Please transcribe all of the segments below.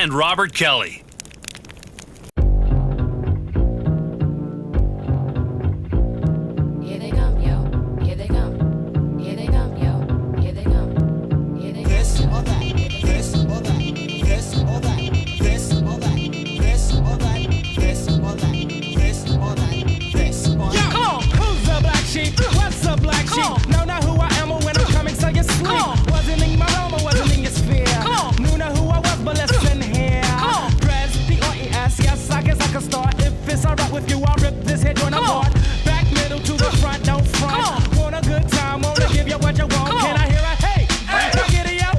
and Robert Kelly. Here they come, yo. Here they come. Here they come, yo. Here they come. Here they come. This or that. This or that. This or that. This or that. This or that. This or that. This or that. This or that. Come on, who's the black sheep? What's the black sheep? No, not who I am or when I'm coming, so you sleep. Wasn't in my realm or wasn't in your sphere. Knew not who I was, but listen here. Dress, D-R-E-S, yes, I guess I can start. If it's alright with you, I'll rip this head joint apart. Back middle to the front, don't front. Want a good time, wanna give you what you want. Can I hear a hey? Can I get it, yo?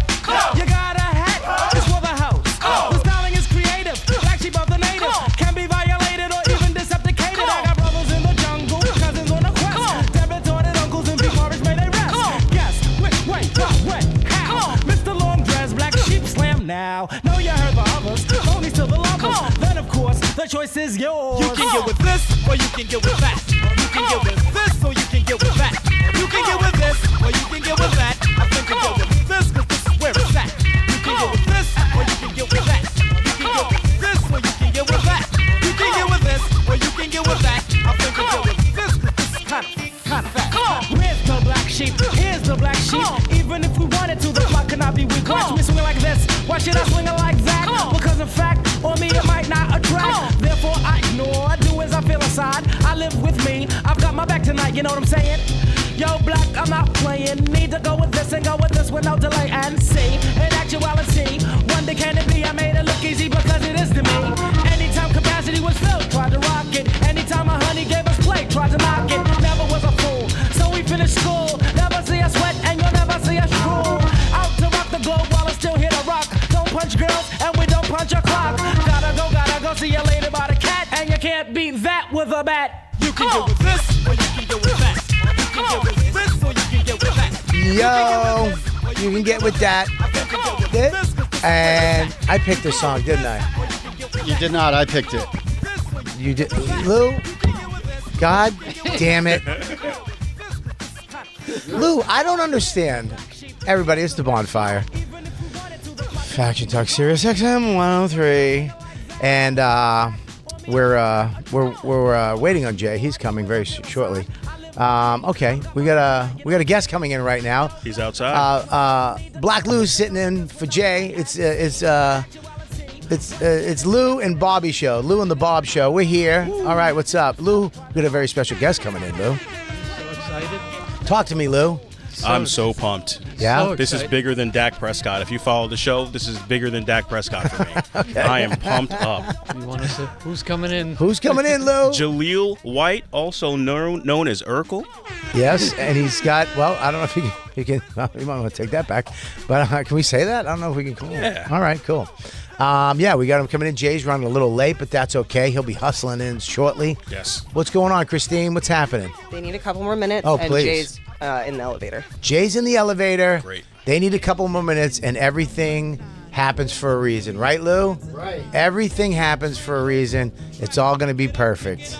You got a hat, it's for the house. The styling is creative, black sheep of the native. Can be violated or even decepticated. I got brothers in the jungle, cousins on a quest. Debit-ordered uncles and before may they rest. Guess which way, what, when, how? Mr. Long Dress, black sheep slam now. Know you heard the others, only to the lovers. Then of course, the choice is yours. You can get with this, or you can get with that. You can get with this, or you can get with that. You can get with this, or you can get with that. I think you get with this, cause this is where it's at. You can get with this, or you can get with that. You can get with this, or you can get with that. You can get with this, or you can get with that. I think you get with this, cause this is kind of fat. Where's the black sheep? Here's the black sheep. Even if we wanted to, the flock cannot be weak. Watch me swing it like this. Why should I swing it like that? Because in fact, on me it might not attract. Therefore I ignore, do as I feel inside. I live with me, I've got my back tonight, you know what I'm saying? Yo, black, I'm not playing. Need to go with this and go with this with no delay and see. In actuality, one day can it be? I made it look easy because it is to me. Anytime capacity was filled, tried to rock it. Anytime a honey gave us play, tried to knock it. Never was a fool, so we finished school. Never see us sweat and you'll never see us drool. Out to rock the globe while it's still here to rock. Don't punch girls and we don't punch a clock. Gotta go see you later by the cat. And you can't beat that with a bat. You can get with this, or you can get with that. You can get with this, or you can get with that. Yo, you can get with that. And I picked this song, didn't I? You did not. I picked it. You did, Lou? God damn it. Lou, I don't understand. Everybody, it's the Bonfire. Faction Talk Sirius XM 103. And we're waiting on Jay. He's coming very shortly. Okay, we got a guest coming in right now. He's outside. Black Lou's sitting in for Jay. It's Lou and Bobby show. Lou and the Bob show. We're here. Woo. All right, what's up, Lou? We got a very special guest coming in, Lou. So excited. Talk to me, Lou. I'm so pumped. Yeah? So this is bigger than Dak Prescott. If you follow the show, this is bigger than Dak Prescott for me. Okay. I am pumped up. You want to say who's coming in? Who's coming in, Lou? Jaleel White, also known as Urkel. Yes, and he's got, well, I don't know if he can well, you might want to take that back. But can we say that? I don't know if we can call it. Yeah. All right, cool. Yeah, we got him coming in. Jay's running a little late, but that's okay. He'll be hustling in shortly. Yes. What's going on, Christine? What's happening? They need a couple more minutes, Oh, and please. Jay's in the elevator. Jay's in the elevator. Great. They need a couple more minutes, and everything happens for a reason. Right, Lou? Right. Everything happens for a reason. It's all going to be perfect.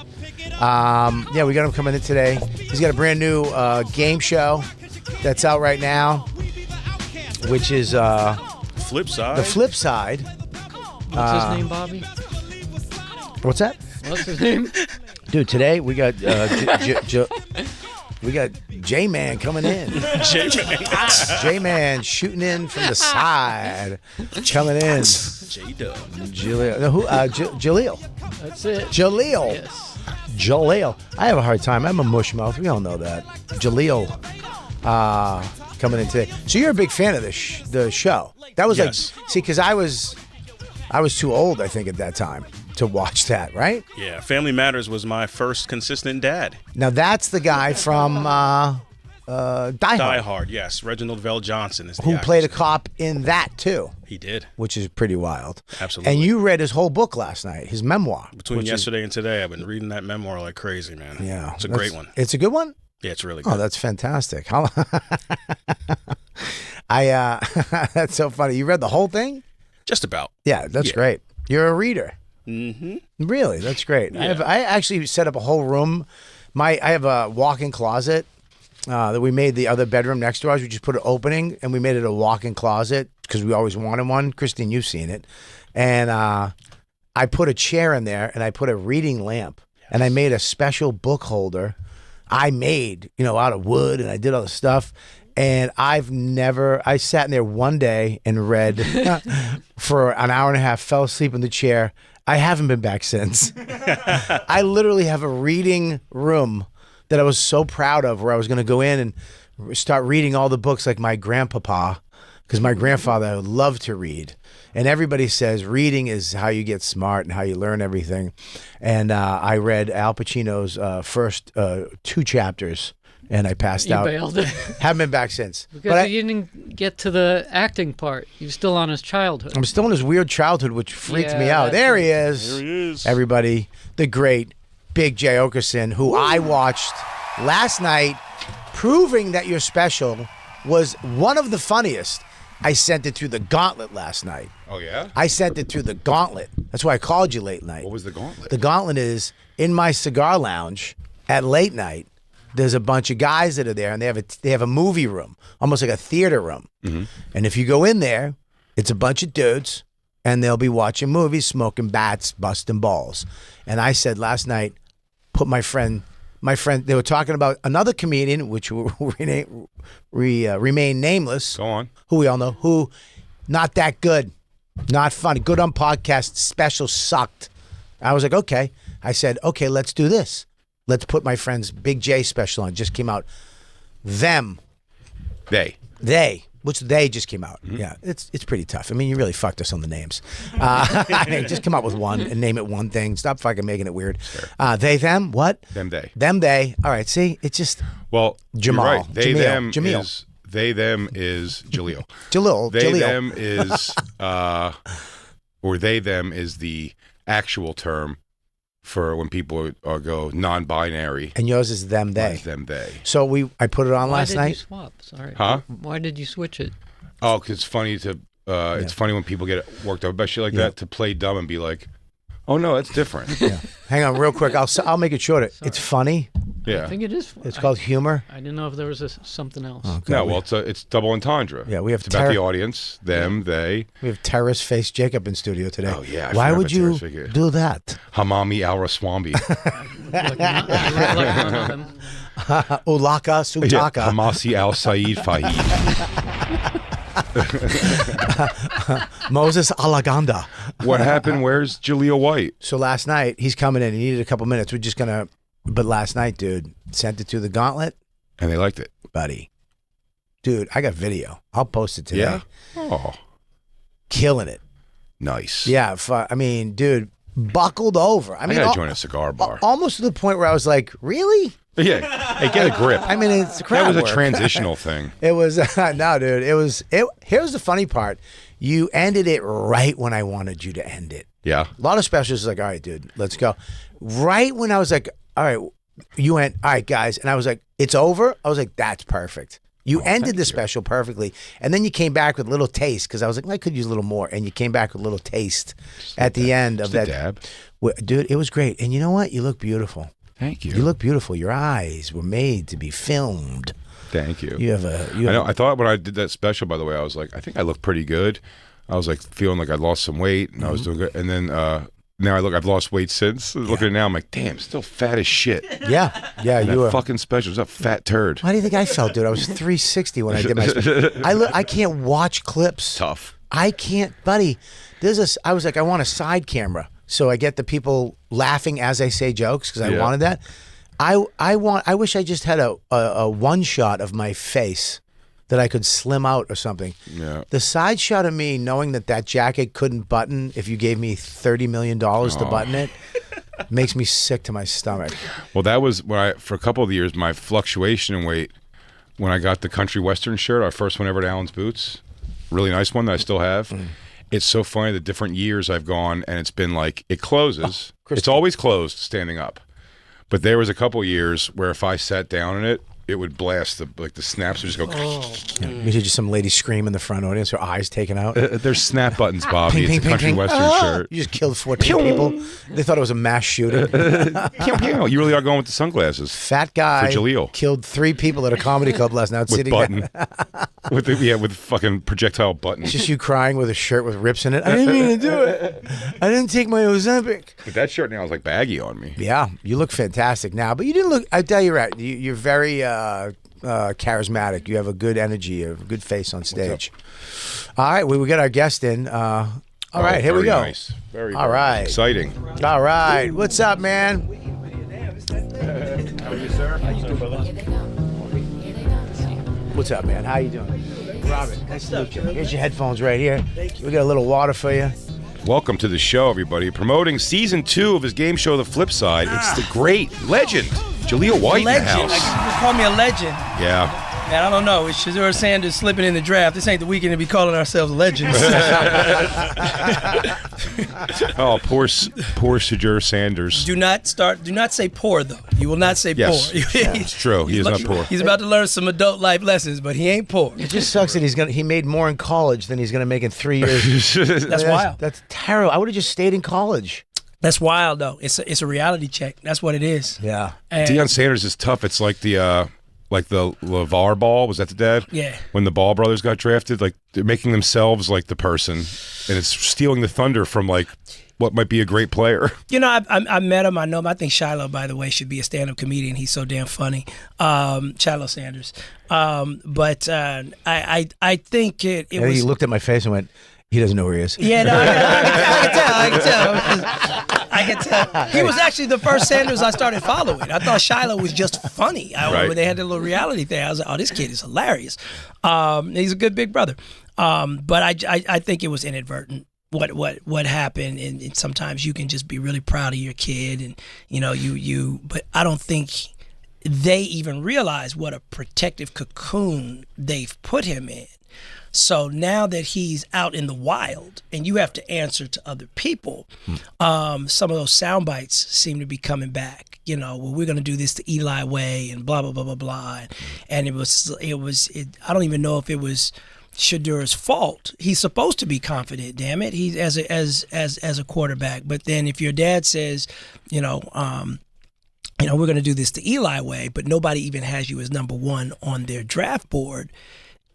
Yeah, we got him coming in today. He's got a brand new game show that's out right now, which is Flip side. The Flip Side. What's his name, Bobby? What's that? What's his name? Dude, today we got we got J-Man coming in. J-Man. J-Man shooting in from the side. Coming in. J-Dub. Jaleel. Jaleel. That's it. Jaleel. Yes. Jaleel. I have a hard time. I'm a mush mouth. We all know that. Jaleel coming in today. So you're a big fan of the show. That was Yes. like, see, because I was too old, I think, at that time to watch that, right? Yeah, Family Matters was my first consistent dad. Now that's the guy from Die Hard. Die Hard, yes. Reginald Vell Johnson is the Who actor's played a name. cop in that too, He did. which is pretty wild. Absolutely. And you read his whole book last night, his memoir. Between which is- yesterday and today, I've been reading that memoir like crazy, man. yeah, It's a that's- great one. It's a good one. Yeah, it's really good. Oh, that's fantastic. That's so funny. You read the whole thing? Just about. Yeah, that's Yeah. great. You're a reader. Mm-hmm. Really, that's great. Yeah. I actually set up a whole room. I have a walk-in closet that we made the other bedroom next to ours. We just put an opening and we made it a walk-in closet because we always wanted one. Christine, you've seen it. And I put a chair in there, and I put a reading lamp, and I made a special book holder. I made, out of wood, and I did all the stuff. And I sat in there one day and read for an hour and a half, fell asleep in the chair. I haven't been back since. I literally have a reading room that I was so proud of, where I was going to go in and start reading all the books like my grandpapa, because my grandfather loved to read. And everybody says reading is how you get smart and how you learn everything. And I read Al Pacino's first 2 chapters. And I passed out. bailed. Haven't been back since. Because you didn't get to the acting part. You're still on his childhood. I'm still in his weird childhood, which freaked me out. There he is. There he is. Everybody, the great Big J Okerson, who I watched last night, proving that your special was one of the funniest. I sent it through the gauntlet last night. Oh, yeah? I sent it through the gauntlet. That's why I called you late night. What was the gauntlet? The gauntlet is in my cigar lounge at late night. There's a bunch of guys that are there, and they have a movie room, almost like a theater room. Mm-hmm. And if you go in there, it's a bunch of dudes, and they'll be watching movies, smoking bats, busting balls. And I said last night, put my friend. They were talking about another comedian, which will remain nameless. Go on. Who we all know, who not that good, not funny. Good on podcast, special sucked. I was like, okay. I said, okay, let's do this. Let's put my friend's Big J special on. Just came out. They. Which they just came out. Mm-hmm. Yeah, it's pretty tough. I mean, you really fucked us on the names. I mean, just come up with one and name it one thing. Stop fucking making it weird. They, them, what? Them, they. Them, they. All right, see? It's just Jamal. You're right. They, Jamil. them Jamil. is... They, them is Jaleel. Jaleel. They, Jaleel. them is... or they, them is the actual term for when people go non-binary. And yours is them, they. Mine's them, they. So I put it on Why last did night. you swap? Sorry. Huh? Why did you switch it? Oh, because it's funny to... It's funny when people get worked up about shit like that, to play dumb and be like, oh, no, that's different. Yeah. Hang on real quick. I'll make it shorter. Sorry. It's funny. Yeah. I think it is. It's called humor. I didn't know if there was something else. Oh, God. No, well, it's double entendre. Yeah, we have It's about the audience, them, they. We have terrorist face Jacob in studio today. Oh, yeah. I Why forgot would about you terrorist figure. do that? Hamami al-Raswambi. Like none of them. Ulaka Sutaka. Hamasi al-Said Fahid. Moses Alaganda. What happened? Where's Jaleel White? So last night, he's coming in. He needed a couple minutes. We're just going to... But last night, dude, sent it to the gauntlet. And they liked it. Buddy. Dude, I got video. I'll post it today. Yeah? Oh. Killing it. Nice. Yeah. I mean, dude, buckled over. I mean, gotta join a cigar bar. Almost to the point where I was like, really? Yeah. Hey, get a grip. I mean, it's crowd That was work. a transitional thing. It was, no, dude. Here's the funny part. You ended it right when I wanted you to end it. Yeah. A lot of specials is like, all right, dude, let's go. Right when I was like, all right, you went, all right, guys. And I was like, it's over. I was like, that's perfect. You ended the special perfectly. And then you came back with a little taste because I was like, I could use a little more. And you came back with a little taste at the end of that. Dab. Dude, it was great. And you know what? You look beautiful. Thank you. You look beautiful. Your eyes were made to be filmed. Thank you. You have I thought when I did that special, by the way, I was like, I think I look pretty good. I was like feeling like I'd lost some weight and I was doing good. And then now I've lost weight since. Looking at it now, I'm like, damn, still fat as shit. Yeah. And you were fucking special. It's a fat turd. How do you think I felt, dude? I was 360 when I did my special. I can't watch clips. Tough. I can't, buddy. I was like, I want a side camera. So I get the people laughing as I say jokes because I wanted that. I wish I just had a one shot of my face that I could slim out or something. Yeah. The side shot of me knowing that jacket couldn't button if you gave me $30 million to button it makes me sick to my stomach. Well, that was when for a couple of years, my fluctuation in weight when I got the country western shirt, our first one ever at Allen's Boots, really nice one that I still have. It's so funny the different years I've gone and it's been like, it closes. It's always closed standing up. But there was a couple of years where if I sat down in it, it would blast. The snaps would just go. You hear just some lady scream in the front audience, her eyes taken out. There's snap buttons, Bobby. Ping, ping, It's a ping, country ping. western shirt. You just killed 14 people. They thought it was a mass shooting. Pew, pew. You really are going with the sunglasses. Fat guy For Jaleel. killed 3 people at a comedy club last night. With sitting button. with fucking projectile button. It's just you crying with a shirt with rips in it. I didn't mean to do it. I didn't take my Ozempic. But that shirt now is like baggy on me. Yeah, you look fantastic now, but you didn't look. I tell you right, you're very charismatic. You have a good energy, a good face on stage. All right, we got our guest in. All right, here we very go. Nice. Very, All very right. exciting. All right, what's up, man? How are you, sir? What's up, man? How you doing? Robert, nice to meet you. Here's your headphones right here. We got a little water for you. Welcome to the show, everybody. Promoting season 2 of his game show, The Flip Side. It's the great legend, Jaleel White in the Legend. house. You call me a legend. Yeah. Man, I don't know. It's Shazur Sanders slipping in the draft. This ain't the weekend to be calling ourselves legends. Oh, poor Shajur Sanders. Do not say poor, though. You will not say Yes. poor. It's true. He is not poor. He's about to learn some adult life lessons, but he ain't poor. It just sucks that he made more in college than he's gonna make in 3 years. That's wild. That's terrible. I would have just stayed in college. That's wild, though. It's a reality check. That's what it is. Yeah. And Deion Sanders is tough. It's like the LeVar Ball. Was that the dad? Yeah. When the Ball brothers got drafted, like they're making themselves like the person, and it's stealing the thunder from like what might be a great player. You know, I met him. I know him. I think Shiloh, by the way, should be a stand-up comedian. He's so damn funny. Shiloh Sanders. But I think it And was. he looked at my face and went, "He doesn't know where he is." Yeah, no, I can tell. He was actually the first Sanders I started following. I thought Shiloh was just funny. When they had the little reality thing, I was like, oh, this kid is hilarious. He's a good big brother. But I think it was inadvertent. What happened, and sometimes you can just be really proud of your kid, and but I don't think they even realize what a protective cocoon they've put him in. So now that he's out in the wild and you have to answer to other people, some of those sound bites seem to be coming back. Well, we're going to do this the Eli way and blah, blah, blah, blah, blah. And it was I don't even know if it was Shadur's fault. He's supposed to be confident, damn it. He's as a quarterback. But then if your dad says, we're going to do this the Eli way, but nobody even has you as number 1 on their draft board,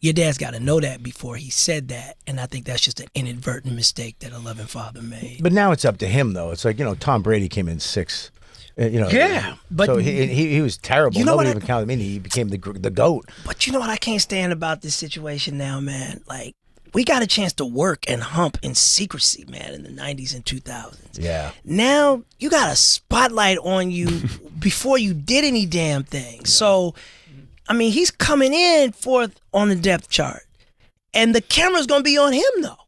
your dad's got to know that before he said that, and I think that's just an inadvertent mistake that a loving father made. But now it's up to him, though. It's like, Tom Brady came in 6th. Yeah, but so he was terrible. You know Nobody what even counted him in. He became the GOAT. But you know what I can't stand about this situation now, man? Like, we got a chance to work and hump in secrecy, man, in the 90s and 2000s. Yeah. Now, you got a spotlight on you before you did any damn thing. So, I mean, he's coming in 4th on the depth chart. And the camera's going to be on him, though.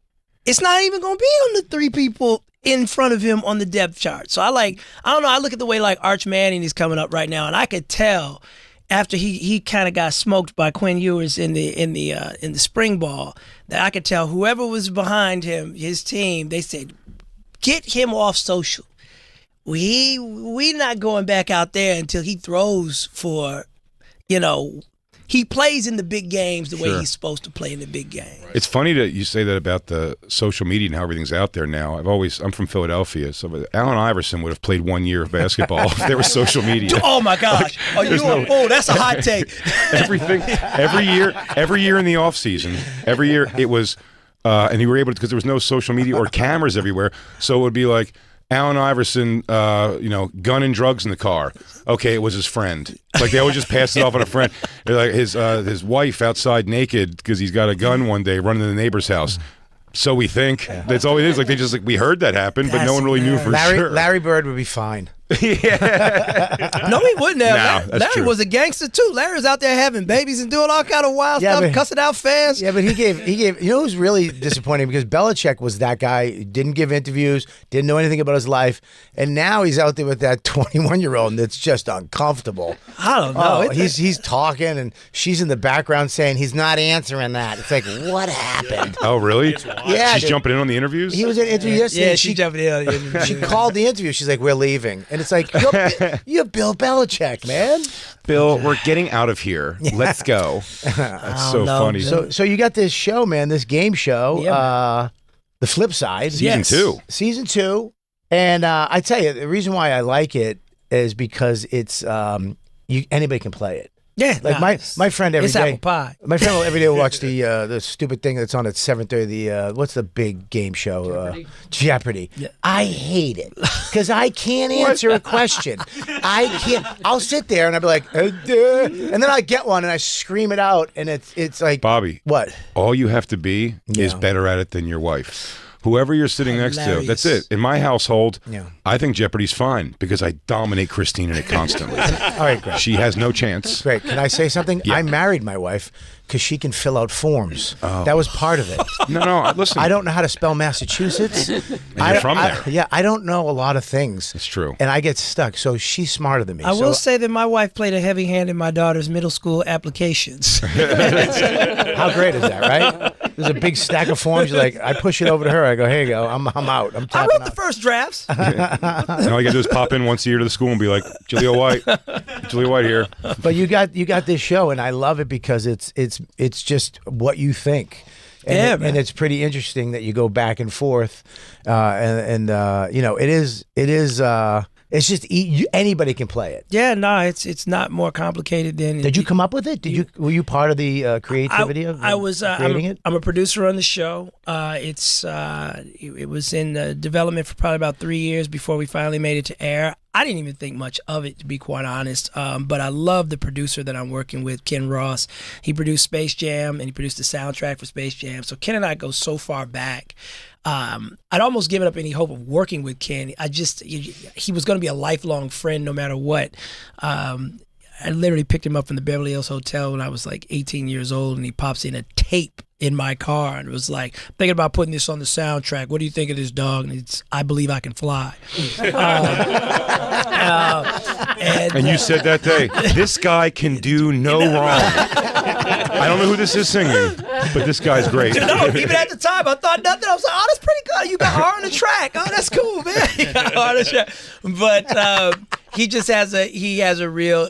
It's not even going to be on the 3 people in front of him on the depth chart. So I don't know, I look at the way like Arch Manning is coming up right now, and I could tell after he kind of got smoked by Quinn Ewers in the spring ball, that I could tell whoever was behind him, his team, they said, get him off social. We not going back out there until he throws for, he plays in the big games the way he's supposed to play in the big game. It's funny that you say that about the social media and how everything's out there now. I'm from Philadelphia, so Allen Iverson would have played 1 year of basketball if there was social media. Oh my gosh! That's a hot take. Everything, every year in the off season, every year it was, and you were able to, because there was no social media or cameras everywhere, so it would be like Allen Iverson, gun and drugs in the car. Okay, it was his friend. Like they always just pass it off on a friend. They're like his wife outside naked because he's got a gun one day running to the neighbor's house. So we think. That's all it is. Like they just we heard that happen, but no one really knew for sure. Larry Bird would be fine. No, he wouldn't have. No, Larry true. was a gangster too. Larry was out there having babies and doing all kind of wild stuff, cussing out fans. Yeah, but he gave. You know who's really disappointing, because Belichick was that guy. Didn't give interviews. Didn't know anything about his life, and now he's out there with that 21-year-old, and it's just uncomfortable. I don't know. He's talking, and she's in the background saying he's not answering that. It's like, what happened? Oh, really? Yeah, she's dude. jumping in on the interviews. He was in an interview yesterday. Yeah, and she jumped in. She called the interview. She's like, "We're leaving," and it's like you're Bill Belichick, man. Bill, we're getting out of here. Let's go. That's so funny. So you got this show, man. This game show. The Flip Side, season 2, and I tell you, the reason why I like it is because it's anybody can play it. Yeah, like my friend every it's day. Apple pie. My friend will every day will watch the stupid thing that's on at 7:30. The what's the big game show? Jeopardy. Yeah. I hate it because I can't answer a question. I can't. I'll sit there and I'll be like, and then I get one and I scream it out, and it's like, Bobby, what? All you have to be is better at it than your wife. Whoever you're sitting next to, that's it. In my household, I think Jeopardy's fine because I dominate Christine in it constantly. All right, great. She has no chance. Great. Can I say something? Yeah. I married my wife because she can fill out forms. That was part of it. No, listen. I don't know how to spell Massachusetts. And you're from there. Yeah, I don't know a lot of things. It's true. And I get stuck, so she's smarter than me. I will say that my wife played a heavy hand in my daughter's middle school applications. How great is that, right? There's a big stack of forms. You're like, I push it over to her. I go, here you go. I'm out. I'm I tapping wrote out. the first drafts. And all you gotta do is pop in once a year to the school and be like, Jaleel White here. But you got this show, and I love it because it's just what you think. And, and it's pretty interesting that you go back and forth, and you know, it is. It's just anybody can play it. Yeah, no, it's not more complicated than. Did you come up with it? Were you part of the creativity of I was creating it? I'm a producer on the show. It was in development for probably about 3 years before we finally made it to air. I didn't even think much of it, to be quite honest. But I love the producer that I'm working with, Ken Ross. He produced Space Jam and he produced the soundtrack for Space Jam. So Ken and I go so far back. I'd almost given up any hope of working with Ken. He was going to be a lifelong friend no matter what. I literally picked him up from the Beverly Hills Hotel when I was like 18 years old, and he pops in a tape in my car and was like, thinking about putting this on the soundtrack. What do you think of this, dog? And it's, I Believe I Can Fly. And you said that day, this guy can do no wrong. I don't know who this is singing, but this guy's great. No, even at the time, I thought nothing. I was like, oh, that's pretty good. You got R on the track. Oh, that's cool, man. You got R on the track. But he just has a real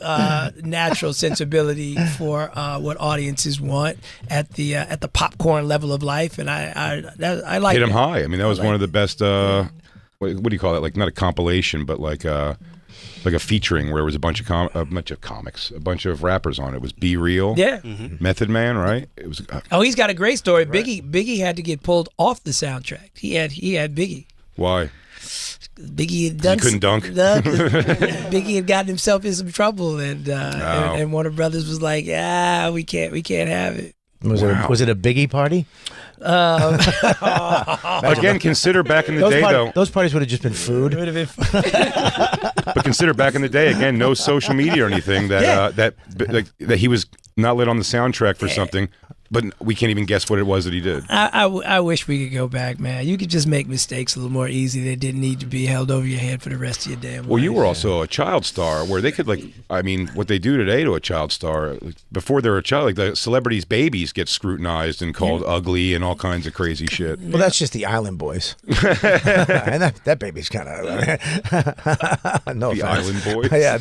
natural sensibility for what audiences want at the popcorn level of life, and I like hit him that. high. I mean, that was one of the best. What do you call it? Like not a compilation, but like a featuring where it was a bunch of comics, a bunch of rappers on it. It was Be Real, Method Man, right? It was. He's got a great story. Right. Biggie had to get pulled off the soundtrack. He had Biggie. Why? Biggie had done. He couldn't dunk. Biggie had gotten himself in some trouble, and Warner Brothers was like, we can't have it. Was it a Biggie party? Again, consider back in the day, though. Those parties would have just been food. But consider back in the day, again, no social media or anything. That he was not lit on the soundtrack for something. But we can't even guess what it was that he did. I wish we could go back, man. You could just make mistakes a little more easy. They didn't need to be held over your head for the rest of your damn life. Well, you were also a child star where they could, what they do today to a child star, before they're a child, like the celebrities' babies get scrutinized and called ugly and all kinds of crazy shit. Well, that's just the Island Boys. And that baby's kind of... no the offense. Island Boys? Yeah,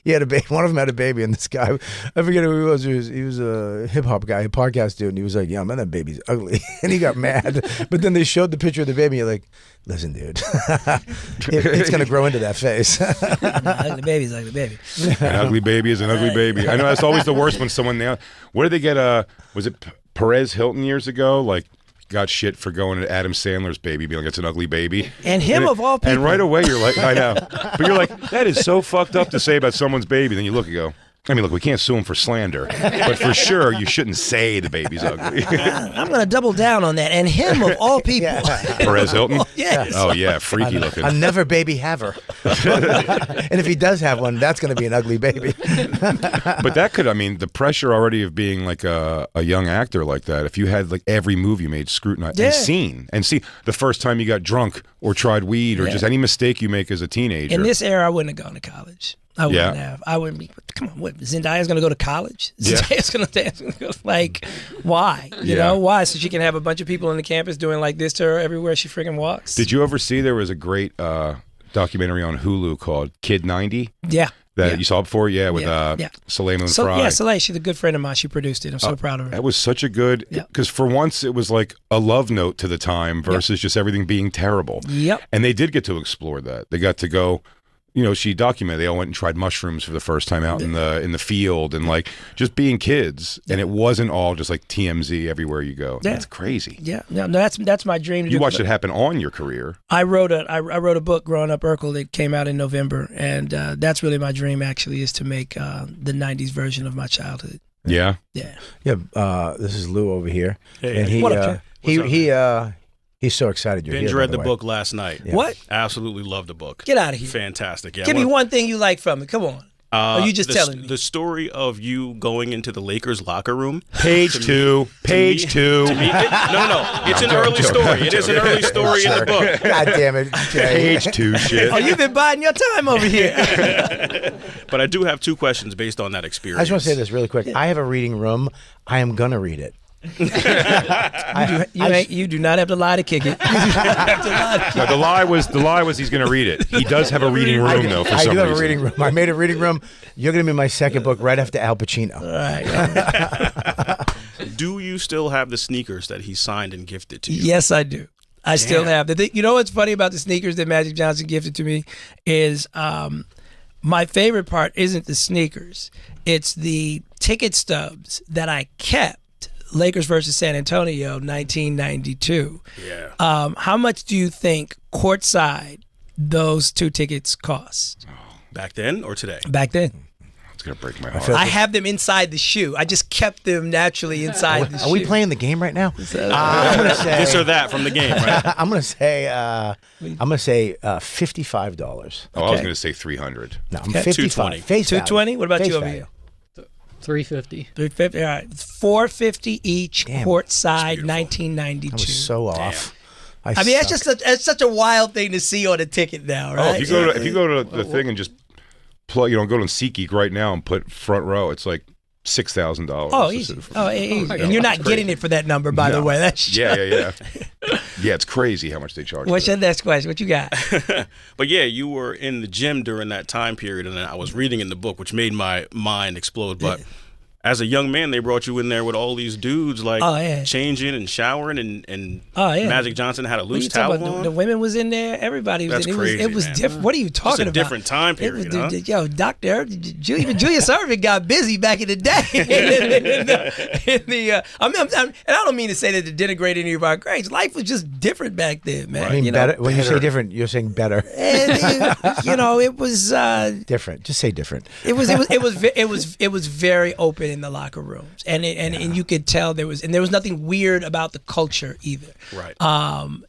he had a baby. One of them had a baby, and this guy, I forget who he was. He was a hip-hop guy, a podcast dude, and he was like, yeah, man, that baby's ugly. And he got mad. But then they showed the picture of the baby, and you're like, listen, dude, it's going to grow into that face. Ugly baby's ugly baby. An ugly baby is an ugly baby. I know that's always the worst when someone nailed. Where did they get was it Perez Hilton years ago? Like, got shit for going to Adam Sandler's baby, being like, it's an ugly baby. And him of all people. And right away you're like, I know. But you're like, that is so fucked up to say about someone's baby. Then you look and go, I mean, look, we can't sue him for slander, but for sure you shouldn't say the baby's ugly. I'm going to double down on that. And him of all people. Perez Hilton? Yes. Oh, yeah, freaky looking. A never baby haver. And if he does have one, that's going to be an ugly baby. But that could, I mean, the pressure already of being like a young actor like that, if you had like every move you made scrutinized and see the first time you got drunk or tried weed or just any mistake you make as a teenager. In this era, I wouldn't have gone to college. I wouldn't have. I wouldn't be. Come on, what? Zendaya's going to go to college? Zendaya's going to dance. Like, why? You know, why? So she can have a bunch of people on the campus doing like this to her everywhere she freaking walks. Did you ever see there was a great documentary on Hulu called Kid 90. Yeah. That you saw before, with Soleil Moon Frye. Yeah, Soleil, she's a good friend of mine. She produced it. I'm so proud of her. That was such a good, because for once it was like a love note to the time versus just everything being terrible. Yep. And they did get to explore that. They got to go, she documented, they all went and tried mushrooms for the first time out in the field and like just being kids. And it wasn't all just like TMZ everywhere you go. Yeah. That's crazy. Yeah. No, that's my dream. You watched it happen on your career. I wrote a book growing up Urkel that came out in November, and that's really my dream. Actually, is to make the '90s version of my childhood. Yeah. Yeah. Yeah. This is Lou over here, Hey, and what up, Ken? he's so excited you're Binge here. read by the way. book last night. Yeah. What? Absolutely loved the book. Get out of here. Fantastic. Yeah. Give me one thing you like from it. Come on. Are you just telling me? The story of you going into the Lakers locker room. Page two. Page two. No. It's an early story. It is an early story in the book. God damn it, Jay. Page two shit. Oh, you've been biding your time over here. But I do have 2 questions based on that experience. I just want to say this really quick. I have a reading room. I am gonna read it. You do not have to lie to kick it. You do not have to lie to kick No, the lie was he's going to read it. He does have a reading room though. For I some do have reason. a reading room. I made a reading room. You're gonna be my second book right after Al Pacino. Do you still have the sneakers that he signed and gifted to you? Yes, I do. I still have. You know what's funny about the sneakers that Magic Johnson gifted to me is my favorite part isn't the sneakers. It's the ticket stubs that I kept. Lakers versus San Antonio, 1992. Yeah. How much do you think courtside those 2 tickets cost? Back then or today? Back then. It's going to break my heart. I have them inside the shoe. I just kept them naturally inside the shoe. Are we playing the game right now? I'm gonna say This or that from the game, right? I'm gonna say $55. Oh, I was going to say 300. No, I'm Okay. 55. 220. Face value. 220? What about Face you over value. here? 350. 350. All right. $450 each Damn. courtside 1992. I was so off. I mean, that's suck. it's such a wild thing to see on a ticket now, Oh, right? if you go to the thing and just plug, go to SeatGeek right now and put front row, it's like $6,000. Oh, easy. Oh, easy. And you're not getting it for that number, by the way. That's Yeah. Yeah, it's crazy how much they charge. What's for your next question? What you got? But yeah, you were in the gym during that time period, and I was reading in the book, which made my mind explode. But as a young man, they brought you in there with all these dudes, like changing and showering, and Magic Johnson had a loose towel on. The women was in there. Everybody was That's in there. crazy, It was man. different. What are you talking about? It's a different time period, huh? Yo, Doctor, even Julius Erving got busy back in the day. And I don't mean to say that to denigrate any of our greats. Life was just different back then, man. I mean, better. When you say different, you're saying better. And, it was Different. Just say different. It was very open in the locker rooms, and you could tell there was nothing weird about the culture either. Right.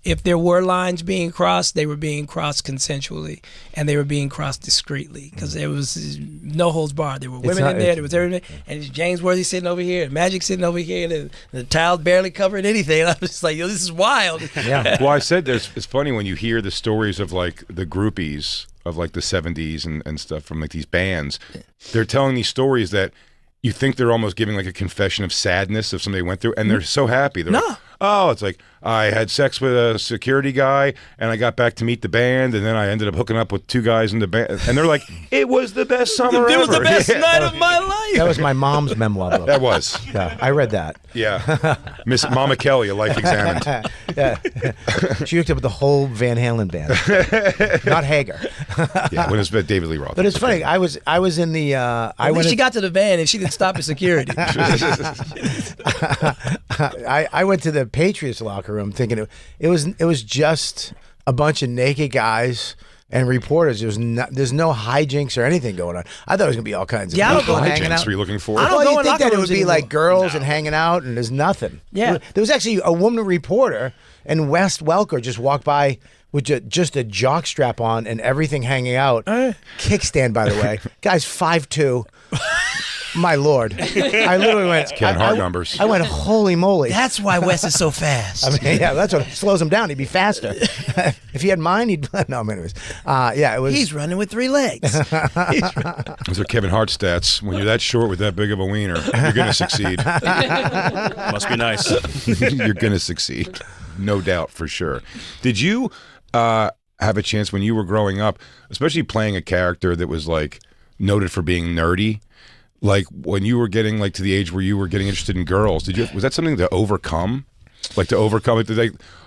If there were lines being crossed, they were being crossed consensually, and they were being crossed discreetly because there was no holds barred. There were women in there. There was everything, and it's James Worthy sitting over here, and Magic sitting over here, and the towel barely covering anything. And I was just like, yo, this is wild. Yeah. Well, I said it's funny when you hear the stories of like the groupies of like the 70s and stuff from like these bands. They're telling these stories that you think they're almost giving like a confession of sadness of something they went through, and they're so happy. They're like, oh, it's like I had sex with a security guy, and I got back to meet the band, and then I ended up hooking up with 2 guys in the band, and they're like, it was the best summer ever. It was the best night of my life. That was my mom's memoir book. That was. Yeah, I read that. Yeah. Miss Mama Kelly, a life examined. Yeah. She hooked up with the whole Van Halen band, not Hager. Yeah, when it was David Lee Roth. But it's funny. I was in the. At least she got to the van and she didn't stop at security. I went to the Patriots locker room thinking it was just a bunch of naked guys and reporters. There's no hijinks or anything going on. I thought it was gonna be all kinds of people hanging out. Were you looking for? I don't Well, go you in think locker that it would rooms be anymore. like girls and hanging out, and there's nothing. Yeah. There was actually a woman reporter, and Wes Welker just walked by with just a jock strap on and everything hanging out. Kickstand, by the way. Guy's 5'2". My lord. I literally went. Kevin Hart numbers. I went, holy moly. That's why Wes is so fast. I mean, yeah, that's what slows him down. He'd be faster. If he had mine, he'd. No, anyways. Yeah, it was. He's running with 3 legs. Those are Kevin Hart stats. When you're that short with that big of a wiener, you're going to succeed. Must be nice. You're going to succeed. No doubt, for sure. Did you, have a chance when you were growing up, especially playing a character that was like noted for being nerdy? Like when you were getting like to the age where you were getting interested in girls, was that something to overcome? Like to overcome it?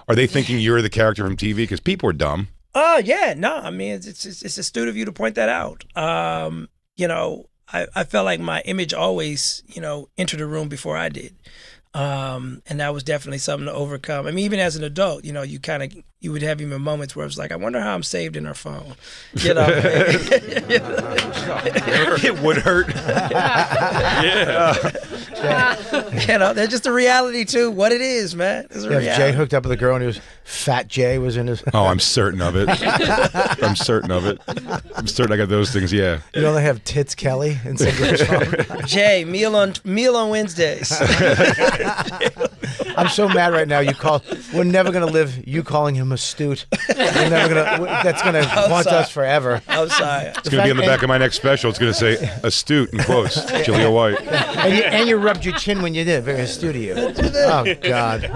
Are they thinking you're the character from TV? Because people are dumb. Oh yeah, no. I mean, it's astute of you to point that out. You know, I felt like my image always, you know, entered the room before I did. And that was definitely something to overcome. I mean, even as an adult, you know, you would have even moments where it was like, I wonder how I'm saved in her phone. You know, it would hurt. Yeah. You know, that's just a reality too. What it is, man. It's a reality. If Jay hooked up with a girl and he was Fat Jay was in his. Oh, I'm certain of it. I'm certain of it. I'm certain I got those things. Yeah. You know they have Tits Kelly in Singer's phone. Jay, meal on Wednesdays. I'm so mad right now. We're never gonna live. You calling him astute. We're never gonna. That's gonna haunt us forever. I'm sorry. It's gonna be on the back of my next special. It's gonna say astute in quotes. Jaleel White. And you rubbed your chin when you did. Very astute of you. Oh God.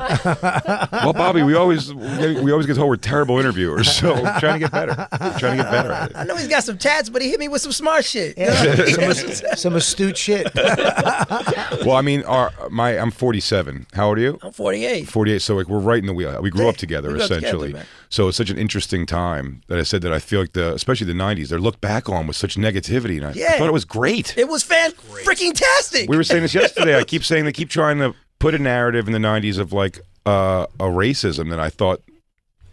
Well, Bobby, we always get told we're terrible interviewers, so we're trying to get better. We're trying to get better at it. I know he's got some tats, but he hit me with some smart shit. Yeah. some astute shit. Well, I mean, I'm 47. How old are you? I'm 48. 48. So like we're right in the wheel. We grew up together we grew up essentially. together, So it's such an interesting time that I said that I feel like especially the 90s, they're looked back on with such negativity, and I thought it was great. It was freaking-tastic. We were saying this yesterday. I keep saying they keep trying to put a narrative in the 90s of like a racism that I thought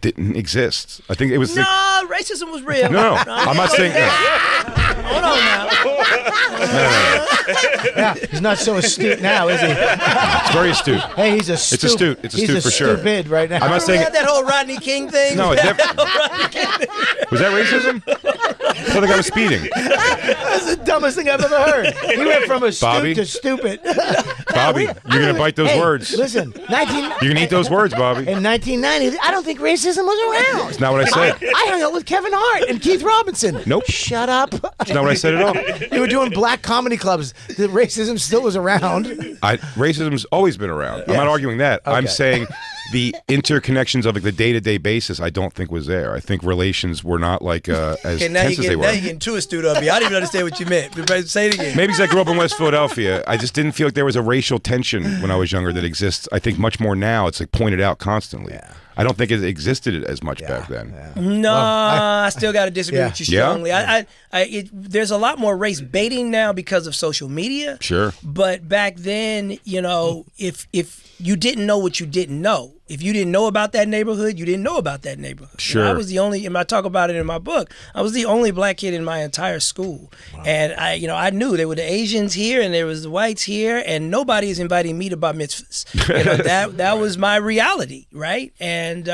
didn't exist. I think it was racism was real. No, I'm not saying that. Hold on now. Yeah, he's not so astute now, is he? It's very astute. Hey, he's It's astute. It's astute for sure. He's stupid right now. I'm not saying that whole Rodney King thing. No, was that racism? I thought the guy was speeding. That's the dumbest thing I've ever heard. He went from astute to stupid. Bobby, you're gonna bite those words. Listen, you're gonna eat those words, Bobby. In 1990, I don't think racism was around. It's not what I said. I hung out with Kevin Hart and Keith Robinson. Nope. Shut up. It's not what I said at all. You were doing black comedy clubs. The racism still was around. Racism's always been around. I'm not arguing that. Okay. I'm saying the interconnections of like the day-to-day basis I don't think was there. I think relations were not like as tense as they were. Now you're getting too astute of me. I didn't even understand what you meant. Say it again. Maybe because I grew up in West Philadelphia. I just didn't feel like there was a racial tension when I was younger that exists. I think much more now. It's like pointed out constantly. Yeah. I don't think it existed as much back then. Yeah. No, I still got to disagree with you strongly. Yeah? There's a lot more race baiting now because of social media. Sure. But back then, you know, if you didn't know what you didn't know, if you didn't know about that neighborhood, you didn't know about that neighborhood. Sure. You know, I was the only, and I talk about it in my book, I was the only black kid in my entire school. Wow. And I knew there were the Asians here and there was the whites here, and nobody is inviting me to bar mitzvahs. You know, that was my reality, right? And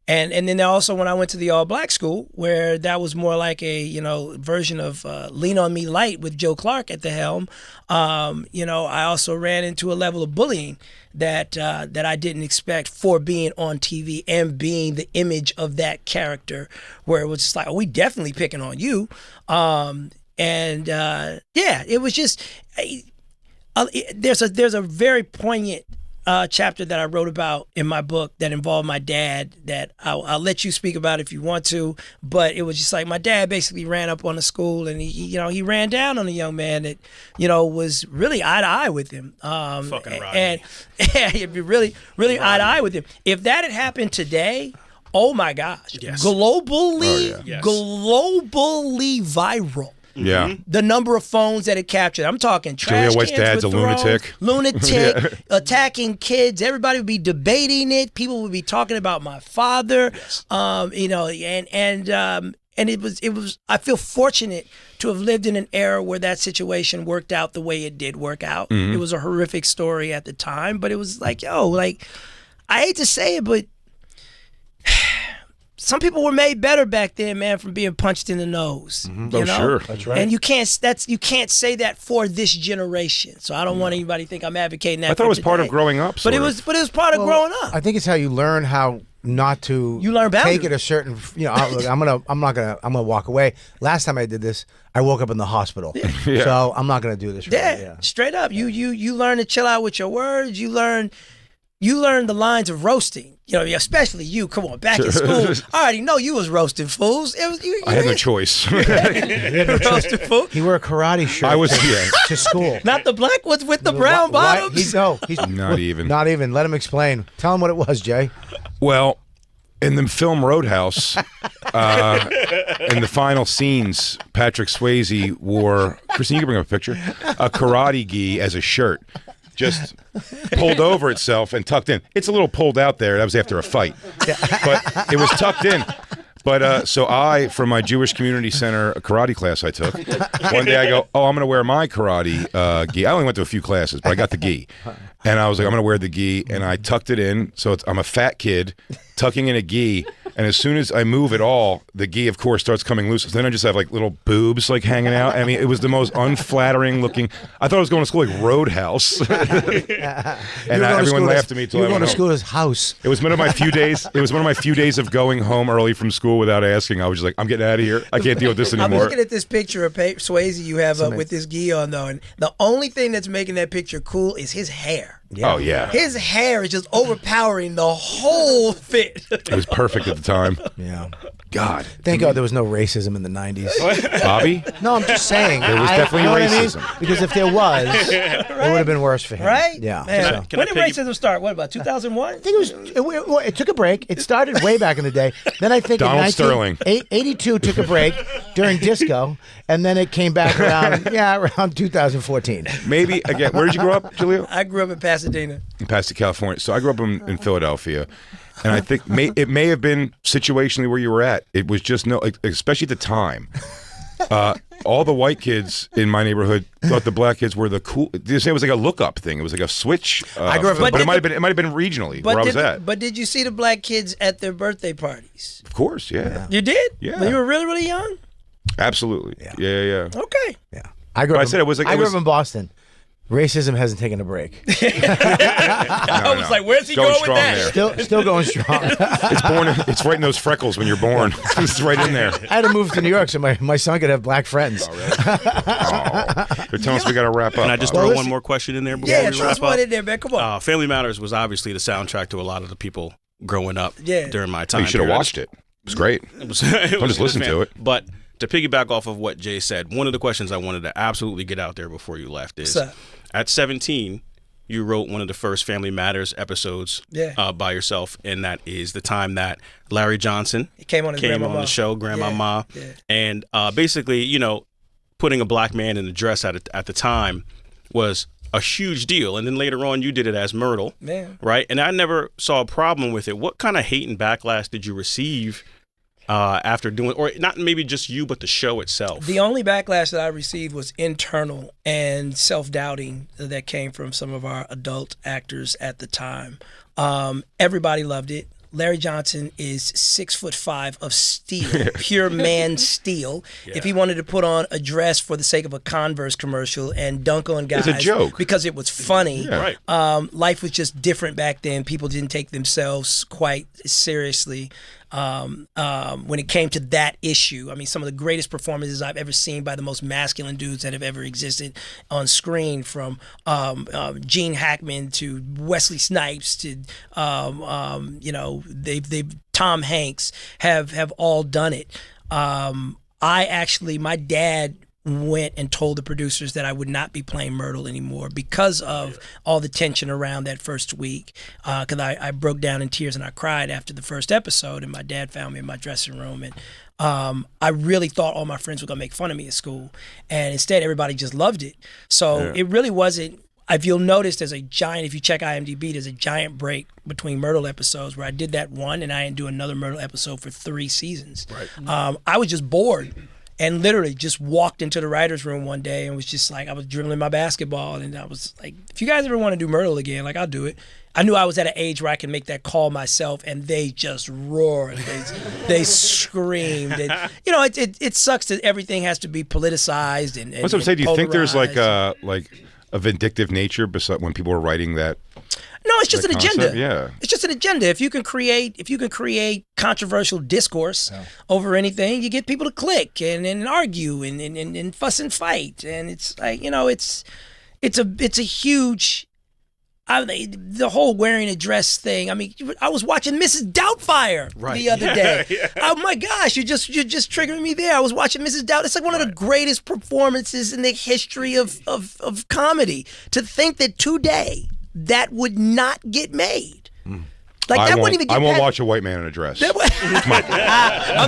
then also when I went to the all-black school, where that was more like a version of Lean on Me Light with Joe Clark at the helm, I also ran into a level of bullying that I didn't expect for being on TV and being the image of that character, where it was just like, we definitely picking on you, it was just there's a very poignant chapter that I wrote about in my book that involved my dad that I'll let you speak about if you want to, but it was just like my dad basically ran up on the school and he ran down on a young man that, was really eye to eye with him. Fucking Rodney. And it'd be really, really eye to eye with him. If that had happened today, oh my gosh, yes. Globally viral. Yeah. The number of phones that it captured. I'm talking trash Jaleel White's dad's a lunatic. Attacking kids. Everybody would be debating it. People would be talking about my father. Yes. And it was. I feel fortunate to have lived in an era where that situation worked out the way it did work out. Mm-hmm. It was a horrific story at the time, but it was like, I hate to say it, but some people were made better back then, man, from being punched in the nose. Mm-hmm. Oh, sure. That's right. And you can't say that for this generation. So I don't want anybody to think I'm advocating that. I thought it was part of growing up. But it was part of growing up. I think it's how you learn how not to take it a certain. I'm gonna walk away. Last time I did this, I woke up in the hospital. Yeah. So I'm not gonna do this. Straight up. You learn to chill out with your words. You learn. you learned the lines of roasting. You know, especially you. Come on, back in school, I already know you was roasting fools. It was you I had no choice. roasting fools. He wore a karate shirt. I was to school. Not the black ones with the brown bottoms. He's Not even. Not even. Let him explain. Tell him what it was, Jay. Well, in the film Roadhouse, in the final scenes, Patrick Swayze wore, Christine, you can bring up a picture, a karate gi as a shirt. Just pulled over itself and tucked in. It's a little pulled out there. That was after a fight. But it was tucked in. But so I, from my Jewish Community Center karate class I took, one day I go, I'm going to wear my karate gi. I only went to a few classes, but I got the gi. And I was like, I'm going to wear the gi. And I tucked it in. So I'm a fat kid tucking in a gi. And as soon as I move at all, the gi, of course, starts coming loose. So then I just have like little boobs like hanging out. I mean, it was the most unflattering looking. I thought I was going to school like Roadhouse. And everyone laughed at me till I went home. You were going to school as House. It was one of my few days. It was one of my few days of going home early from school without asking. I was just like, I'm getting out of here. I can't deal with this anymore. I'm looking at this picture of Swayze you have up with this gi on, though, and the only thing that's making that picture cool is his hair. Yeah. Oh, yeah. His hair is just overpowering the whole fit. It was perfect at the time. Yeah. God. Thank God there was no racism in the 90s. Bobby? No, I'm just saying. There was definitely racism. I mean? Because if there was, it would have been worse for him. Right? Yeah. Man. When did racism start? What, about 2001? I think it took a break. It started way back in the day. Then I think Donald in Sterling. 82 took a break during disco, and then it came back around 2014. Maybe, again, where did you grow up, Jaleel? I grew up in Pasadena. In Pasadena, California. So I grew up in Philadelphia. And I think it may have been situationally where you were at. It was just especially at the time. All the white kids in my neighborhood thought the black kids were the cool. It was like a look-up thing. It was like a switch. I grew up, but it might have been regionally where I was at. But did you see the black kids at their birthday parties? Of course, yeah. You did? Yeah. When you were really, really young? Absolutely. Yeah. Okay. Yeah. I grew up in Boston. Racism hasn't taken a break. I was like, where's he going with that? Still going strong. It's right in those freckles when you're born. It's right in there. I had to move to New York so my son could have black friends. Oh, really? They're telling us we got to wrap up. Can I just throw one more question in there before we wrap up? Yeah, throw one in there, man. Come on. Family Matters was obviously the soundtrack to a lot of the people growing up during my time. You should have watched it. It was great. Don't just listen to it. But to piggyback off of what Jay said, one of the questions I wanted to absolutely get out there before you left is, at 17, you wrote one of the first Family Matters episodes by yourself, and that is the time that Larry Johnson came on the show, Grandmama, and basically, putting a black man in a dress at the time was a huge deal. And then later on, you did it as Myrtle, right? And I never saw a problem with it. What kind of hate and backlash did you receive after doing, or not maybe just you, but the show itself? The only backlash that I received was internal and self-doubting that came from some of our adult actors at the time. Everybody loved it. Larry Johnson is 6'5" of steel, pure man steel. Yeah. If he wanted to put on a dress for the sake of a Converse commercial and dunk on guys, it's a joke because it was funny. Yeah. Right. Life was just different back then. People didn't take themselves quite seriously. When it came to that issue, I mean, some of the greatest performances I've ever seen by the most masculine dudes that have ever existed on screen, from Gene Hackman to Wesley Snipes to they've Tom Hanks have all done it. My dad went and told the producers that I would not be playing Myrtle anymore because of all the tension around that first week. Because I broke down in tears and I cried after the first episode, and my dad found me in my dressing room. And I really thought all my friends were going to make fun of me at school. And instead, everybody just loved it. So it really wasn't. If you'll notice, if you check IMDb, there's a giant break between Myrtle episodes where I did that one and I didn't do another Myrtle episode for 3 seasons. Right. I was just bored. And literally just walked into the writer's room one day and was just like, I was dribbling my basketball, and I was like, if you guys ever want to do Myrtle again, like, I'll do it. I knew I was at an age where I could make that call myself, and they just roared. They screamed. And, it sucks that everything has to be politicized and What's up, say? Do you think there's like a vindictive nature when people are writing that? No, it's just an agenda. Yeah, it's just an agenda. If you can create controversial discourse over anything, you get people to click and argue and fuss and fight. And it's like, it's a huge The whole wearing a dress thing. I mean, I was watching Mrs. Doubtfire the other day. Oh my gosh, you're just triggering me there. I was watching Mrs. Doubt. It's like one of the greatest performances in the history of comedy. To think that today that would not get made. Like that wouldn't even get I won't past- watch a white man in a dress. I'm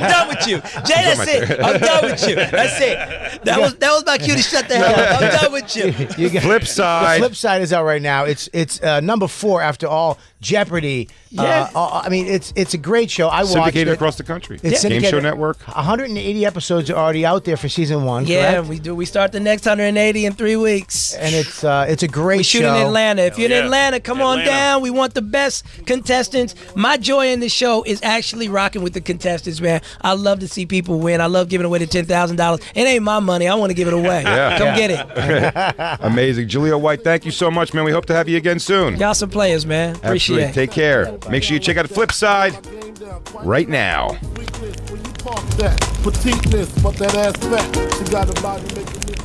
done with you, Jay. That's it. I'm done with you. That's it. That was my cue to shut the hell up. I'm done with you. Flip Side. The Flip Side is out right now. It's number 4 after all. Jeopardy. Yeah. I mean, it's a great show. I watched Syndicated it. across the country. It's Game syndicated. Show Network. 180 episodes are already out there for season 1. Yeah, correct? we do. We start the next 180 in 3 weeks. And it's a great We show. shoot in Atlanta. If you're in yeah. Atlanta, come on Atlanta. down. We want the best contestants. My joy in this show is actually rocking with the contestants, man. I love to see people win. I love giving away the $10,000. It ain't my money. I want to give it away. Yeah. Come get it. Amazing. Jaleel White, thank you so much, man. We hope to have you again soon. Y'all some players, man. Appreciate Absolutely. it. Take care. Make sure you check out Flip Side right now. Talk that petiteness, but that ass fat. She got a body making nigga.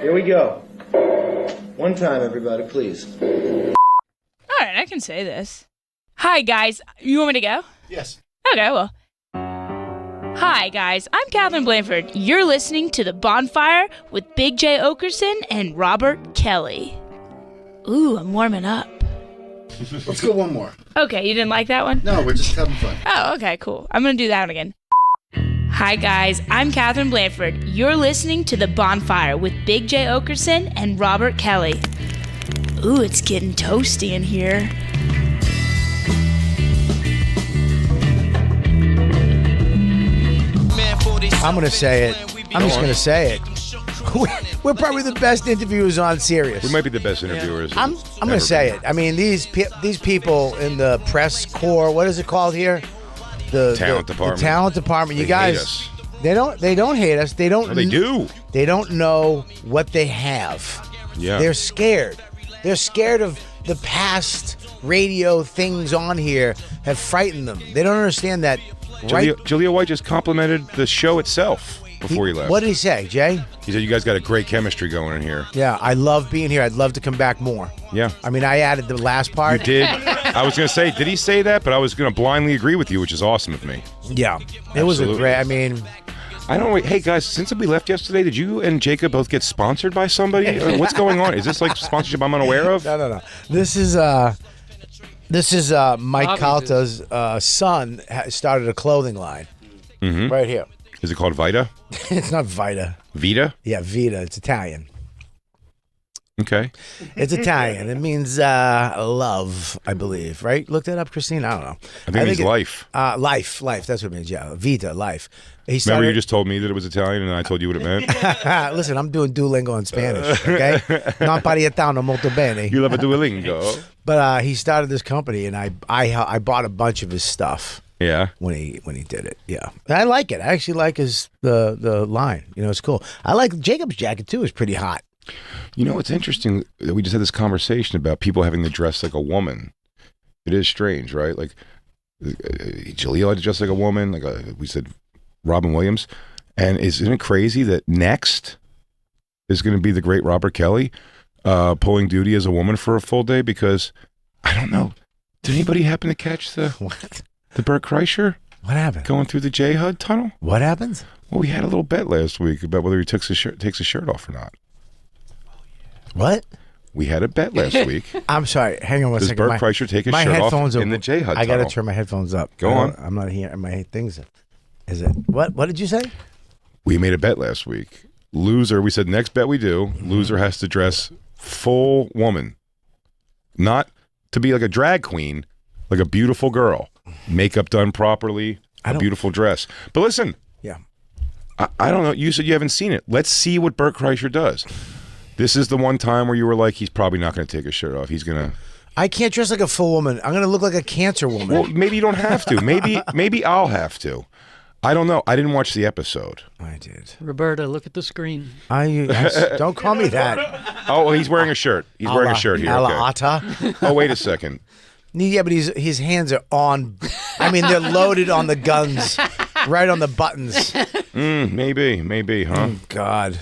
Here we go. One time, everybody, please. All right, I can say this. Hi, guys. You want me to go? Yes. Okay, well. Hi, guys. I'm Catherine Blanford. You're listening to The Bonfire with Big J. Okerson and Robert Kelly. Ooh, I'm warming up. Let's go one more. Okay, you didn't like that one? No, we're just having fun. Oh, okay, cool. I'm going to do that one again. Hi, guys. I'm Catherine Blanford. You're listening to The Bonfire with Big J. Okerson and Robert Kelly. Ooh, it's getting toasty in here. I'm going to say it. I'm just going to say it. We're probably the best interviewers on Sirius. We might be the best interviewers. I'm going to say it. I mean, these people in the press corps, what is it called here? The Talent department. The talent department. You They guys, hate us. they don't hate us. They don't. No, they do. They don't know what they have. Yeah. They're scared. They're scared of the past radio things on here have frightened them. They don't understand that. Right? Jaleel White just complimented the show itself before he left. What did he say, Jay? He said, you guys got a great chemistry going in here. Yeah, I love being here. I'd love to come back more. Yeah. I mean, I added the last You part. did. I was going to say, did he say that? But I was going to blindly agree with you, which is awesome of me. Yeah. It was a Absolutely. great, I mean, I don't know. Hey, guys, since we left yesterday, did you and Jacob both get sponsored by somebody? Or what's going on? Is this like sponsorship I'm unaware of? no. This is Mike Calta's son started a clothing line right here. Is it called Vita? It's not Vita. Vita? Yeah, Vita. It's Italian. Okay. It's Italian. It means love, I believe. Right? Look that up, Christine. I don't know. I think it means life. Life. That's what it means. Yeah, Vita, life. He Remember you just told me that it was Italian and I told you what it meant? Listen, I'm doing Duolingo in Spanish, okay? Non parliamo molto bene. You love a Duolingo. But he started this company, and I bought a bunch of his stuff. Yeah. When he did it, yeah, and I like it. I actually like the line. You know, it's cool. I like Jacob's jacket too. It's pretty hot. You know, it's interesting that we just had this conversation about people having to dress like a woman. It is strange, right? Like Jaleel had to dress like a woman. Like we said, Robin Williams. And isn't it crazy that next is going to be the great Robert Kelly pulling duty as a woman for a full day? Because I don't know. Did anybody happen to catch the Bert Kreischer? What happened? Going through the J HUD tunnel? What happens? Well, we had a little bet last week about whether he takes his shirt off or not. What? We had a bet last week. I'm sorry. Hang on one Does second. Bert Kreischer take his my shirt off headphones in the J HUD I got to tunnel? turn my headphones up. Go on. I'm not hearing my things. Is it what? What did you say? We made a bet last week. Loser, we said next bet we do, loser has to dress full woman. Not to be like a drag queen, like a beautiful girl. Makeup done properly, a beautiful dress. But listen. Yeah. I don't know. You said you haven't seen it. Let's see what Bert Kreischer does. This is the one time where you were like, he's probably not going to take his shirt off. He's going to... I can't dress like a full woman. I'm going to look like a cancer woman. Well, maybe you don't have to. Maybe I'll have to. I don't know. I didn't watch the episode. I did. Roberta, look at the screen. Don't call me that. Oh, well, he's wearing a shirt. He's wearing a shirt here. Okay. Ata. Oh, wait a second. Yeah, but his hands are on. I mean, they're loaded on the guns, right on the buttons. Maybe, huh? Oh, God.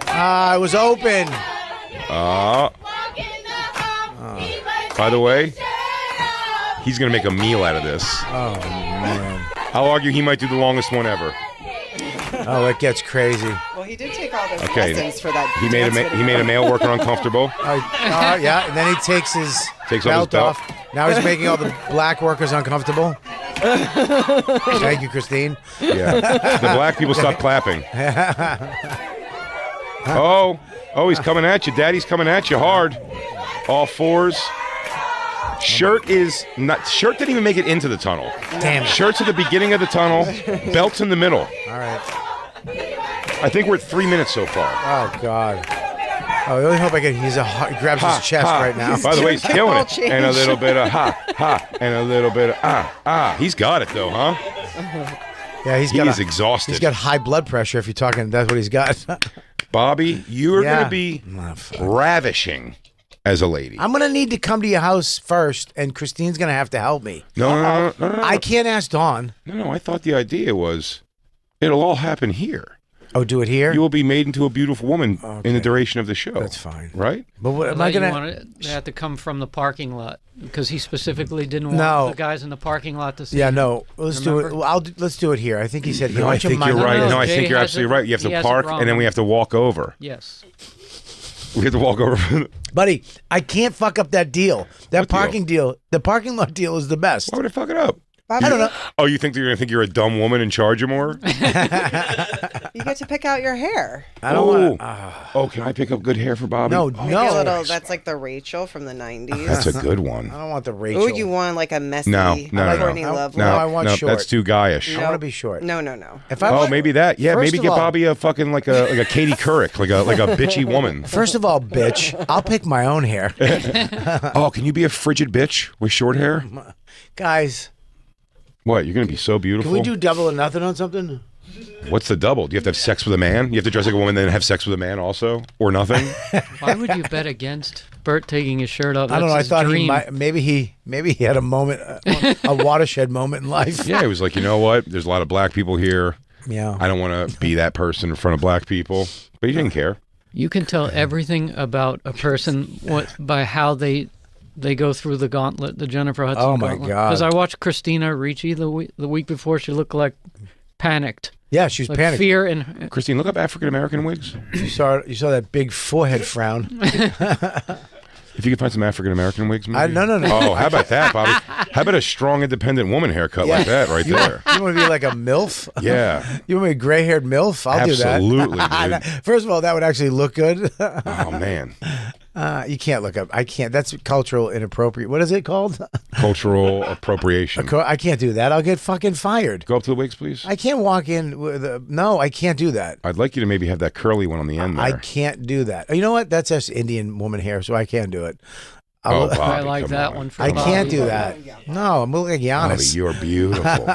It was open. By the way, he's going to make a meal out of this. Oh, man. I'll argue he might do the longest one ever. Oh, it gets crazy. Well, he did take all those lessons for that. He made a male worker uncomfortable. Yeah, and then he takes his belt off. Now he's making all the black workers uncomfortable. Thank you, Christine. Yeah, the black people stop clapping. Oh, he's coming at you. Daddy's coming at you hard. All fours. Shirt didn't even make it into the tunnel. Damn it. Shirt's at the beginning of the tunnel. Belt's in the middle. All right. I think we're at 3 minutes so far. Oh, God. Oh, I really hope he grabs his chest right now. By the way, he's killing it. And a little bit of and a little bit of He's got it, though, huh? Yeah, he's exhausted. He's got high blood pressure, if you're talking. That's what he's got. Bobby, you're going to be ravishing as a lady. I'm going to need to come to your house first, and Christine's going to have to help me. No. I can't ask Dawn. No, I thought the idea was it'll all happen here. Oh, do it here? You will be made into a beautiful woman in the duration of the show. That's fine. Right? But what am I going to... They have to come from the parking lot, because he specifically didn't want the guys in the parking lot to see him. No. Let's do it. Let's do it here. I think he said... No, I think you're right. No, I think you're absolutely right. You have to park, and then we have to walk over. Yes. We have to walk over. Buddy, I can't fuck up that deal. That parking deal. The parking lot deal is the best. Why would I fuck it up? I don't know. Oh, you think they're going to think you're a dumb woman in charge of more? You get to pick out your hair. I don't want Oh, can I pick up good hair for Bobby? No. That's like the Rachel from the 90s. That's a good one. I don't want the Rachel. Oh, you want like a messy Courtney Love No, I want short. That's too guyish. I want to be short. No. Maybe that. Yeah, maybe get Bobby a fucking like a Katie Couric, like a bitchy woman. First of all, bitch, I'll pick my own hair. Oh, can you be a frigid bitch with short hair? Guys. What? You're going to be so beautiful. Can we do double or nothing on something? What's the double? Do you have to have sex with a man? You have to dress like a woman and then have sex with a man also? Or nothing? Why would you bet against Bert taking his shirt off? I don't know. I thought he might. Maybe he had a moment, a watershed moment in life. Yeah, he was like, you know what? There's a lot of black people here. Yeah. I don't want to be that person in front of black people. But he didn't care. You can tell everything about a person by how they go through the gauntlet, the Jennifer Hudson gauntlet. Oh, my God. Because I watched Christina Ricci the week before. She looked like panicked. Yeah, she was like panicked. Fear and... Christine, look up African-American wigs. You saw that big forehead frown. If you could find some African-American wigs, maybe? No. Oh, how about that, Bobby? How about a strong, independent woman haircut like that right there? You want to be like a MILF? Yeah. You want to be a gray-haired MILF? I'll do that. Absolutely, dude. First of all, that would actually look good. Oh, man. You can't look up. I can't. That's cultural inappropriate. What is it called? Cultural appropriation. I can't do that. I'll get fucking fired. Go up to the wigs, please. I can't walk in with no, I can't do that. I'd like you to maybe have that curly one on the end there. I can't do that. You know what? That's just Indian woman hair, so I can't do it. Bobby, I like that one for I Bobby. can't do that. No, I'm looking like Giannis. Bobby, you're beautiful.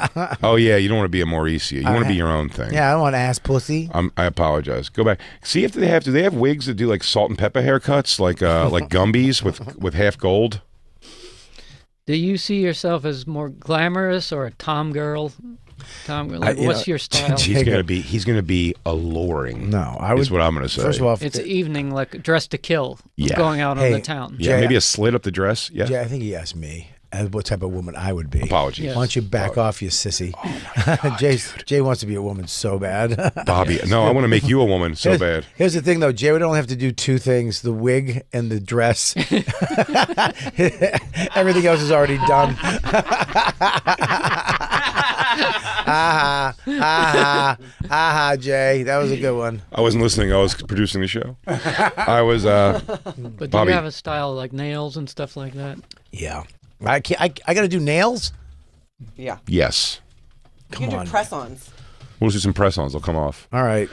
Oh, yeah, you don't want to be a Mauricio. You want to be your own thing. Yeah, I don't want ass pussy. I apologize. Go back. See if do they have wigs that do like salt and pepper haircuts, like Gumby's with half gold? Do you see yourself as more glamorous or a tom girl? What's your style? He's gonna be alluring. No, is what I'm gonna say. First of all, it's evening, like dressed to kill. Yeah. Going out on the town. Yeah, maybe a slit up the dress. Yeah. Jay, I think he asked me what type of woman I would be. Apologies. Yes. Why don't you back off, you sissy? Oh God, Jay wants to be a woman so bad. Bobby, no, I want to make you a woman so bad. Here's the thing, though. Jay would only have to do two things: the wig and the dress. Everything else is already done. Jay, that was a good one. I wasn't listening. I was producing the show. I was. But do Bobby. you have a style like nails and stuff like that? Yeah, I got to do nails. Yeah. Yes. You can do press-ons. We'll do some press-ons. They'll come off. All right.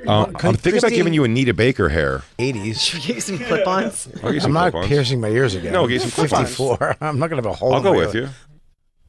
I'm thinking about giving you Anita Baker hair. 80s. Should we get you some clip-ons? I'm not piercing my ears again. No, get some clip-ons. 54. I'm not going to have a hole. I'll go with you.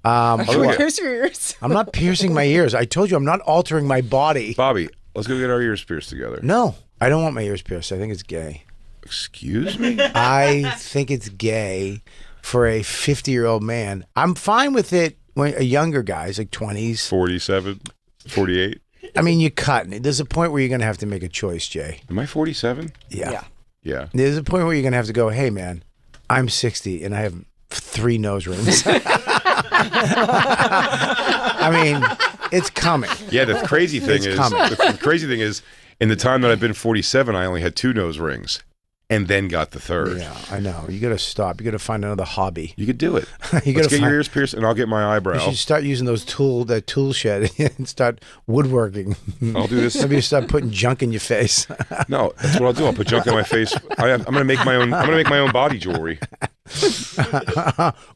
Pierce your ears. I'm not piercing my ears. I told you I'm not altering my body. Bobby, let's go get our ears pierced together. No, I don't want my ears pierced. I think it's gay. Excuse me? I think it's gay for a 50-year-old man. I'm fine with it when a younger guy's like 20s. 47, 48. I mean, you're cutting. There's a point where you're going to have to make a choice, Jay. Am I 47? Yeah. Yeah. There's a point where you're going to have to go, hey, man, I'm 60 and I have 3 nose rings. I mean, it's coming. Yeah, the crazy thing It's is, coming. the crazy thing is, in the time that I've been 47, I only had 2 nose rings, and then got the 3rd. Yeah, I know. You got to stop. You got to find another hobby. You could do it. You Let's gotta get your find- ears pierced, and I'll get my eyebrow. You should start using that tool shed and start woodworking. I'll do this. Maybe you start putting junk in your face. No, that's what I'll do. I'll put junk in my face. I'm gonna make my own. I'm gonna make my own body jewelry.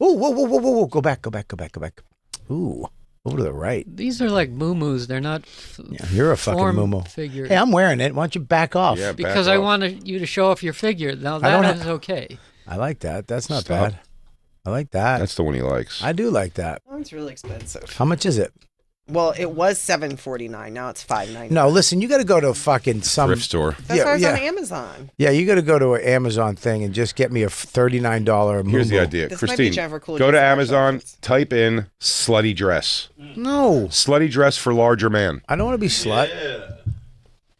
Oh, whoa! Go back. Ooh, over to the right. These are like moo-moos. They're not. You're a fucking form moo-moo. figure. Hey, I'm wearing it. Why don't you back off? Yeah, Because I wanted you to show off your figure. Now I don't that ha- is okay. I like that. That's not Stop. bad. I like that. That's the one he likes. I do like that. Oh, it's really expensive. How much is it? Well, it was $7.49. Now it's $5.99. No, listen, you got to go to fucking some Thrift store. That's why it's on Amazon. Yeah, you got to go to an Amazon thing and just get me a $39 Here's the moo-moo. idea, This might be Christine. Jennifer Coolidge's Go to special Amazon, type in slutty dress. No, Slutty dress for larger man. I don't want to be slut.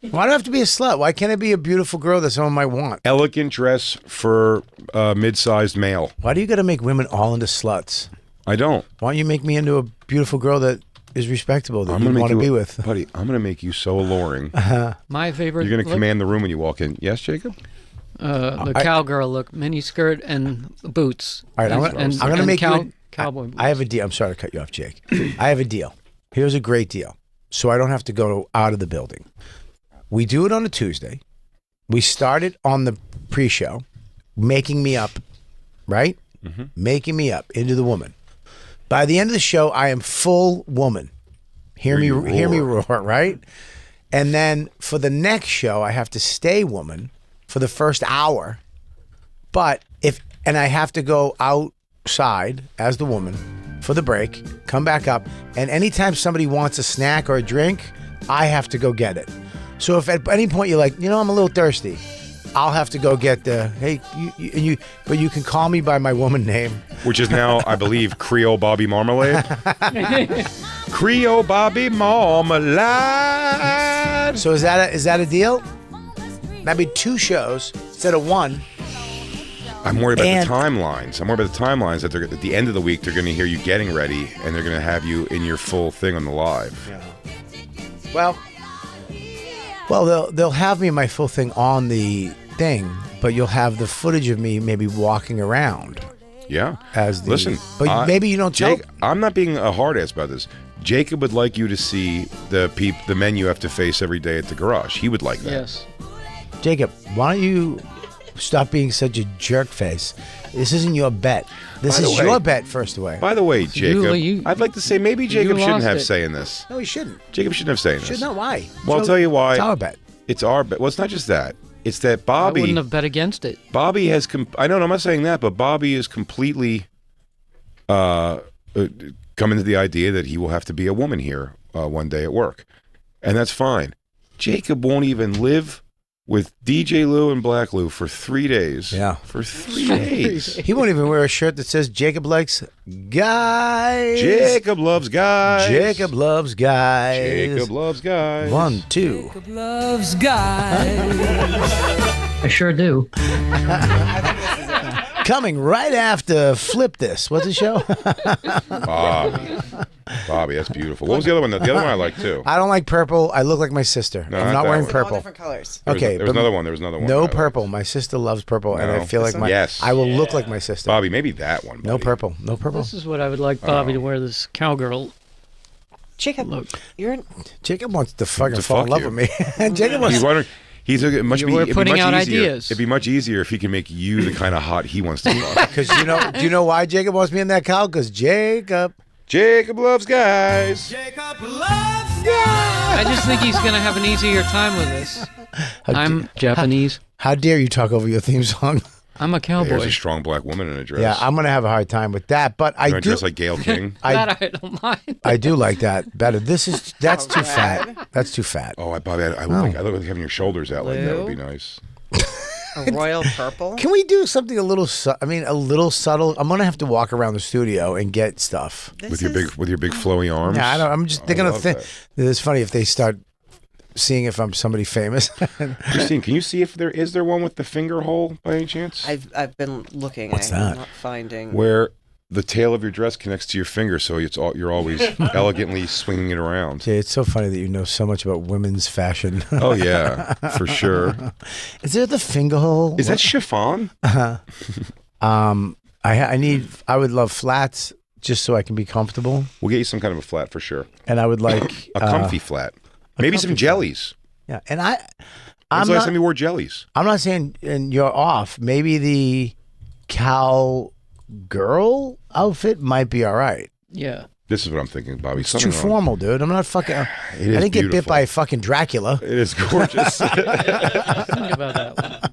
Why do I have to be a slut? Why can't I be a beautiful girl that someone might want? Elegant dress for mid-sized male. Why do you got to make women all into sluts? I don't. Why don't you make me into a beautiful girl that is respectable that I'm you gonna want to make be you, with? buddy. I'm gonna make you so alluring. My favorite. You're gonna look, command the room when you walk in. Yes, Jacob. the cowgirl look, mini skirt and boots. All right, I'm gonna and make you. cowboy boots. I have a deal. I'm sorry to cut you off, Jake. I have a deal. Here's a great deal. So I don't have to go out of the building. We do it on a Tuesday. We start it on the pre-show, making me up, right? Mm-hmm. Making me up into the woman. By the end of the show, I am full woman. Hear me roar, right? And then for the next show, I have to stay woman for the first hour. But I have to go outside as the woman for the break, come back up, and anytime somebody wants a snack or a drink, I have to go get it. So if at any point you're like, I'm a little thirsty, I'll have to go get the, hey, but you can call me by my woman name. Which is now, I believe, Creole Bobby Marmalade. Creole Bobby Marmalade. So is that a deal? That'd be 2 shows instead of 1. I'm worried about the timelines. I'm worried about the timelines that they're at the end of the week. They're going to hear you getting ready, and they're going to have you in your full thing on the live. Yeah. Well, they'll have me in my full thing on the thing, but you'll have the footage of me maybe walking around. Yeah. Listen, but maybe you don't tell. Jake, I'm not being a hard ass about this. Jacob would like you to see the men you have to face every day at the garage. He would like that. Yes. Jacob, why don't you stop being such a jerk face? This isn't your bet. This is your bet, first away. By the way, Jacob, I'd like to say maybe Jacob shouldn't have it. say in this. No, he shouldn't. Jacob shouldn't have say in this. Should not. Why? Well, I'll tell you why. It's our bet. It's our bet. Well, it's not just that. It's that Bobby. I wouldn't have bet against it. Bobby has. I know. I'm not saying that, but Bobby is completely coming to the idea that he will have to be a woman here one day at work, and that's fine. Jacob won't even live with DJ Lou and Black Lou for 3 days. Yeah. For 3 days. He won't even wear a shirt that says Jacob likes guys. Jacob loves guys. Jacob loves guys. Jacob loves guys. 1, 2. Jacob loves guys. I sure do. Coming right after Flip This. What's the show? Bobby, that's beautiful. What was the other one? The other one I like too. I don't like purple. I look like my sister. No, I'm not not that wearing one. purple. All different colors. Okay, There was but another one. There was another one. no purple. My sister loves purple, and I feel like Yes. I will look like my sister. Bobby, maybe that one. No purple. No purple. This is what I would like Bobby to wear. This cowgirl. Jacob, look. Jacob wants to fucking To fall in fuck love you. with me. Jacob wants. We're putting out ideas. It'd be much easier if he can make you the kind of hot he wants to fuck. Because do you know why Jacob wants me in that cow? Because Jacob loves guys. Jacob loves guys. I just think he's going to have an easier time with this. I'm Japanese. How dare you talk over your theme song? I'm a cowboy. There's a strong black woman in a dress. Yeah, I'm gonna have a hard time with that. But I You're do dress like Gayle King. That I don't mind. I do like that better. That's too fat. That's too fat. Oh, Bobby, I look like having your shoulders out like that would be nice. A royal purple? Can we do something a little subtle? I'm gonna have to walk around the studio and get stuff with your big flowy arms. Yeah, I don't. I'm just. They're gonna think. that. It's funny if they start seeing if I'm somebody famous. Christine, can you see if is there one with the finger hole by any chance? I've been looking. What's I'm that? not finding. Where the tail of your dress connects to your finger, so you're always elegantly swinging it around. Jay, it's so funny that you know so much about women's fashion. Oh yeah, for sure. Is there the finger hole? Is that chiffon? I would love flats just so I can be comfortable. We'll get you some kind of a flat for sure. And I would like a comfy flat. Maybe some jellies. Yeah, and I'm When's the last time you wore jellies? I'm not saying and you're off. Maybe the cowgirl outfit might be all right. Yeah. This is what I'm thinking, Bobby. It's too formal, dude. I'm not fucking. I didn't get bit by fucking Dracula. It is gorgeous. Think about that one.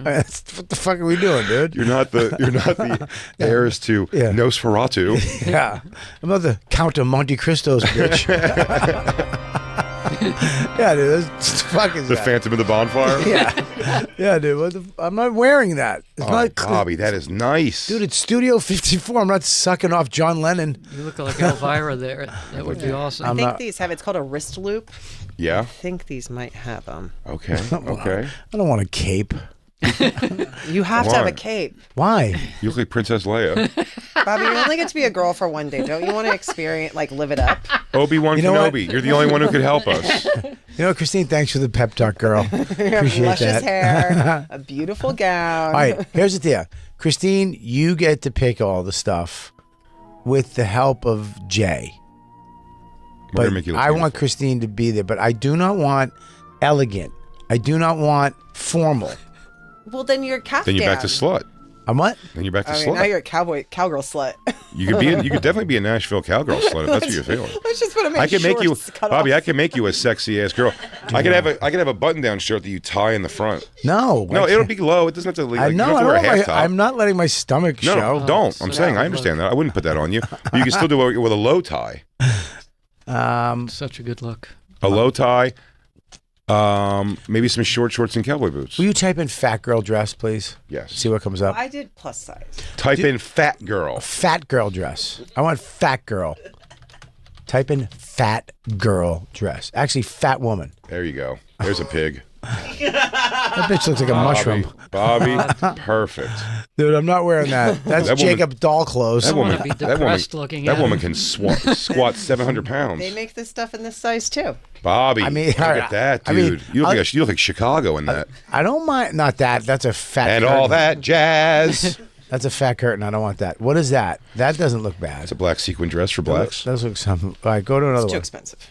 What the fuck are we doing, dude? You're not the heirs to Nosferatu. Yeah, I'm not the Count of Monte Cristo's bitch. Yeah, dude. Fuck is the that? Phantom of the Bonfire. Yeah, dude. I'm not wearing that. It's not Bobby, that is nice, dude. It's Studio 54. I'm not sucking off John Lennon. You look like Elvira there. That would be awesome. I think these have. It's called a wrist loop. Yeah. I think these might have them. Okay. Okay. I don't want a cape. You have to have a cape. Why? You look like Princess Leia. Bobby, you only get to be a girl for one day. Don't you want to experience, live it up? Obi-Wan Kenobi. You're the only one who could help us. Christine, thanks for the pep talk, girl. Appreciate luscious that. hair, a beautiful gown. All right, here's the deal. Christine, you get to pick all the stuff with the help of Jay. We're gonna make you look I want beautiful. Christine to be there, but I do not want elegant. I do not want formal. Well, then you're caftan. Then you're back to slut. I'm what? Then you're back to I mean, slut. now you're a cowgirl slut. You could definitely be a Nashville cowgirl slut if that's what you're feeling. Let's just put a I can make you, Bobby. Off. I can make you a sexy ass girl. I could have a button-down shirt that you tie in the front. No, it'll be low. It doesn't have to. Like, you don't have to wear a half top. I'm not letting my stomach show. No, don't. I'm saying I understand that. I wouldn't put that on you. But you can still do it with a low tie. Such a good look. A low tie. Maybe some short shorts and cowboy boots. Will you type in fat girl dress, please? Yes. See what comes up. I did plus size. Type in fat girl. Fat girl dress. I want fat girl. Type in fat girl dress. Actually, fat woman. There you go. There's a pig. That bitch looks like a mushroom. Bobby, perfect. Dude, I'm not wearing that. That's That woman- Jacob doll clothes. That woman, be that depressed woman, looking that at woman him. can squat 700 They pounds. make this stuff in this size too. Bobby, I mean, look at that, I mean, dude. You look like Chicago in that. I don't mind. Not that. That's a fat And curtain. all that jazz. That's a fat curtain. I don't want that. What is that? That doesn't look bad. It's a black sequin dress for blacks. That looks something. All right, go to another It's too one. expensive.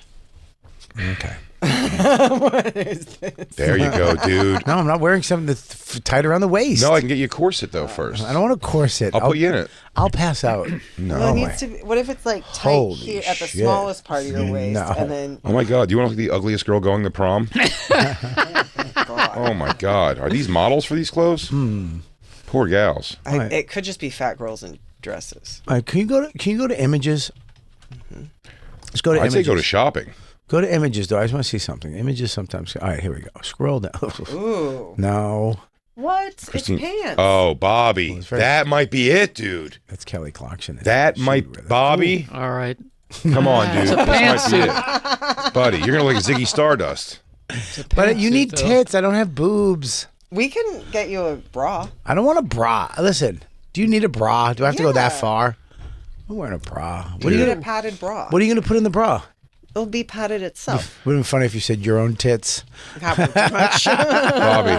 Okay. What is this? There you go, dude. No, I'm not wearing something that's tight around the waist. No, I can get you a corset though first. I don't want a corset. I'll put you in it. I'll pass out. No. Well, it way. needs to be, what if it's like tight Holy here at the shit. smallest part of your waist, No. and then Oh my God, do you want to look like the ugliest girl going to prom? Oh my God, are these models for these clothes? Poor gals. it could just be fat girls in dresses. All right, can you go to images? Let's go to I'd images. say go to shopping. Go to images, though. I just want to see something. Images sometimes. All right, here we go. Scroll down. Ooh. No, What? Christine. It's pants. Oh, Bobby, very- that might be it, dude. that's Kelly Clarkson. That might, Bobby. All right. Come on, dude. It's a This might be pantsuit. it. Buddy, you're gonna look like Ziggy Stardust. But you need though. tits. I don't have boobs. We can get you a bra. I don't want a bra. Listen, do you need a bra? Do I have to go that Yeah. far? I'm wearing a bra. What are You you get a gonna padded bra. What are you gonna put in the bra? It'll be padded itself. Would have been funny if you said your own tits. Having too much. Bobby,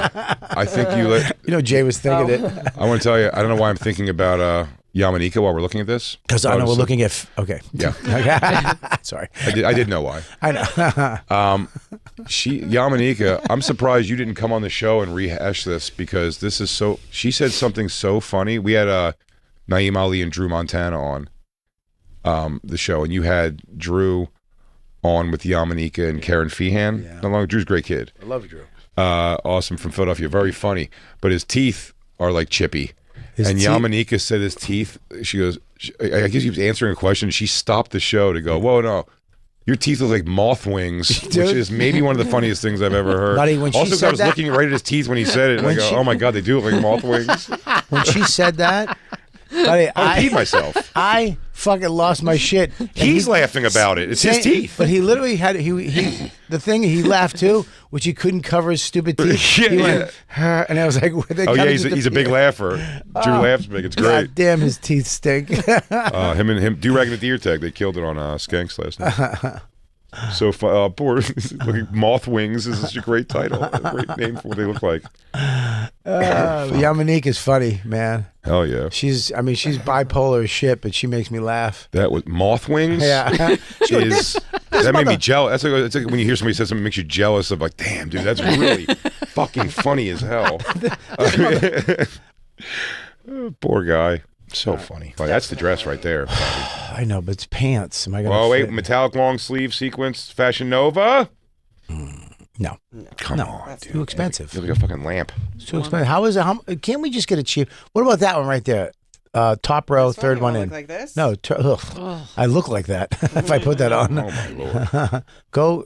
I think you let. You know, Jay was thinking it. I want to tell you, I don't know why I'm thinking about Yamanika while we're looking at this. Because I know we're looking at. Okay. Yeah. Sorry. I did know why. I know. Yamanika, I'm surprised you didn't come on the show and rehash this because this is so. She said something so funny. We had Naeem Ali and Drew Montana on the show, and you had Drew on with Yamanika and Karen Feehan. Yeah. Not long. Drew's a great kid. I love Drew. Awesome from Philadelphia. Very funny, but his teeth are like chippy. His and teeth- Yamanika said his teeth. She goes. I guess he was answering a question. She stopped the show to go. Whoa, no. Your teeth look like moth wings, which Dude. is maybe one of the funniest things I've ever heard. Buddy, when she also, 'cause said I was that- looking right at his teeth when he said it, and I When go, she- "Oh my god, they do look like moth wings." When she said that, buddy, I peed myself. I fucking lost my shit. And He's laughing about it. It's his teeth. But he literally had the thing. He laughed too, which he couldn't cover his stupid teeth. Yeah, He yeah. went, "Huh," and I was like, Oh yeah, he's a big laugher. Drew laughs big. It's great. God damn, his teeth stink. Him, Do-Rag and the Deer Tag. They killed it on Skanks last night. So poor looking moth wings is such a great title, a great name for what they look like. Yamanik is funny, man. Hell yeah. She's bipolar as shit, but she makes me laugh. That was moth wings. Yeah. That made me jealous. It's like when you hear somebody say something that makes you jealous of like, damn, dude, that's really fucking funny as hell. Poor guy. So funny. Like, that's the dress right there. I know, but it's pants. Am I gonna? Oh wait, fit? metallic long sleeve sequence, Fashion Nova. No. Come on, dude. Too expensive. You look like a fucking lamp. It's too expensive. How is it? Can't we just get a cheap? What about that one right there? Top row, third one in. Look like this? No, I look like that if I put that on. Oh my lord. Go.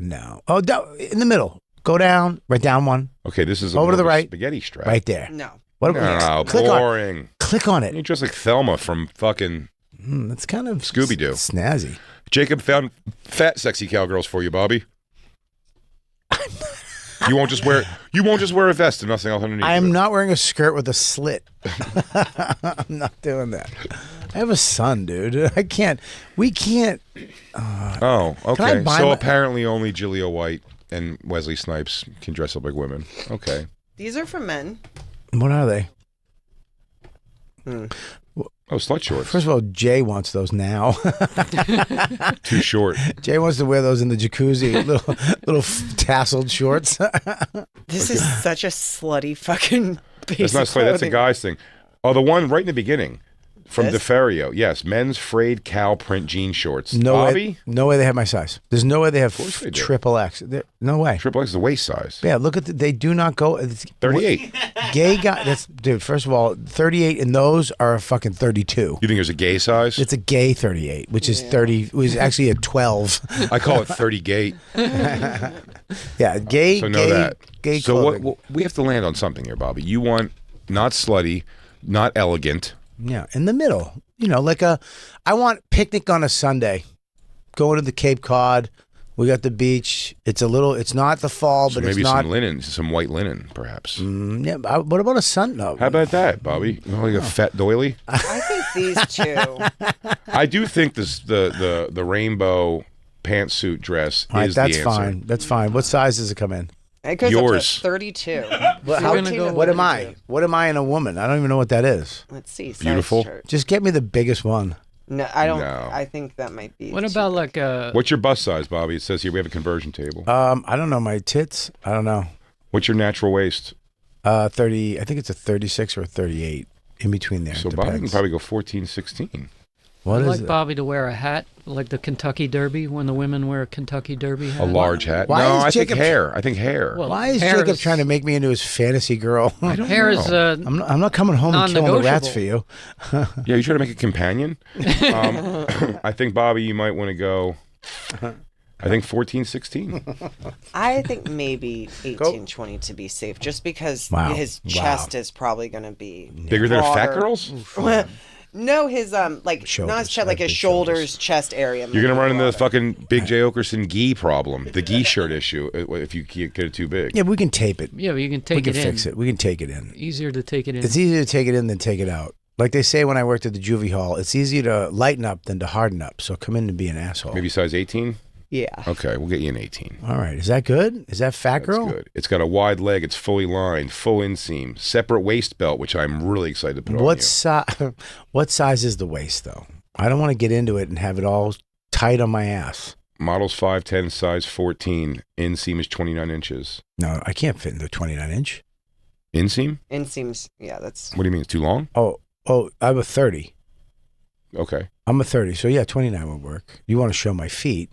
No. Oh, in the middle. Go down. Right down one. Okay, this is Over to the more of a right. spaghetti strap. Right there. No. What? No, click boring. On. Click on it. You're just like Thelma from fucking That's kind of Scooby-Doo. Snazzy. Jacob found fat, sexy cowgirls for you, Bobby. You won't just wear a vest and nothing else underneath. I am it. not wearing a skirt with a slit. I'm not doing that. I have a son, dude. I can't. We can't. Oh, Can I okay. buy So my- apparently only Jaleel White and Wesley Snipes can dress up like women. Okay. These are for men. What are they? Oh, slut shorts. First of all, Jay wants those now. Too short. Jay wants to wear those in the jacuzzi, little tasseled shorts. This is such a slutty fucking piece That's not of slut. That's a clothing. guy's thing. Oh, the one right in the beginning from This? DeFario. Yes, men's frayed cow print jean shorts. No Bobby? way. No way they have my size. There's no way they have course they do. triple X. No way. Triple X is the waist size. Yeah, look at they do not go. 38. Gay guy. That's dude. First of all, 38 and those are a fucking 32. You think there's a gay size? It's a gay 38, which is 30. Was actually a 12. I call it 30 gay. Yeah, gay. So know gay, that. Gay so clothing. we have to land on something here, Bobby. You want not slutty, not elegant. Yeah, in the middle. You know, I want picnic on a Sunday. Going to the Cape Cod. We got the beach. It's not the fall, So but it's maybe not. some linen, some white linen, perhaps. Yeah, what about a sun? No. How about that, Bobby? You know, like a fat doily. I think these two. I do think the rainbow pantsuit dress All right, is that's the answer. fine. That's fine. What size does it come in? It goes Yours. up to 32. What am I? What am I in a woman? I don't even know what that is. Let's see. size Beautiful. chart. Just get me the biggest one. No, I don't. No. I think that might be. What too about big. like a? What's your bust size, Bobby? It says here we have a conversion table. I don't know my tits. I don't know. What's your natural waist? 30. I think it's a 36 or a 38. In between there. So It Bobby can depends. probably go 14, 16. What I'd is like it? Bobby to wear a hat, like the Kentucky Derby, when the women wear a Kentucky Derby hat. A large hat. Why no, is I Jacob- think hair. I think hair. Well, Why is hair Jacob is- trying to make me into his fantasy girl? I don't Hair know. is I'm not coming home and killing the rats for you. Yeah, you try to make a companion? I think, Bobby, you might want to go, I think 14, 16. I think maybe 18, 20 to be safe, just because Wow. his Wow. chest is probably going to be Bigger than a fat broader. girl's? No, his like Shoulders. not his chest, like I have his big shoulders, chest area. You're going to run into the broader. fucking Big J. Okerson gi problem, the gi shirt issue, if you get it too big. Yeah, we can tape it. Yeah, but you can We take can it in. fix it. We can take it in. Easier to take it in. It's easier to take it in than take it out. Like they say when I worked at the juvie hall, it's easier to lighten up than to harden up. So come in and be an asshole. Maybe size 18? Yeah. Okay, we'll get you an 18. All right. Is that good? Is that fat That's girl? good. It's got a wide leg. It's fully lined, full inseam, separate waist belt, which I'm really excited to put on you. What size is the waist though? I don't want to get into it and have it all tight on my ass. Model's 5'10", size 14. Inseam is 29 inches. No, I can't fit into a 29 inch. Inseam? Inseams. Yeah, that's. What do you mean? It's too long? Oh, I'm a 30. Okay. I'm a 30. So yeah, 29 would work. You want to show my feet?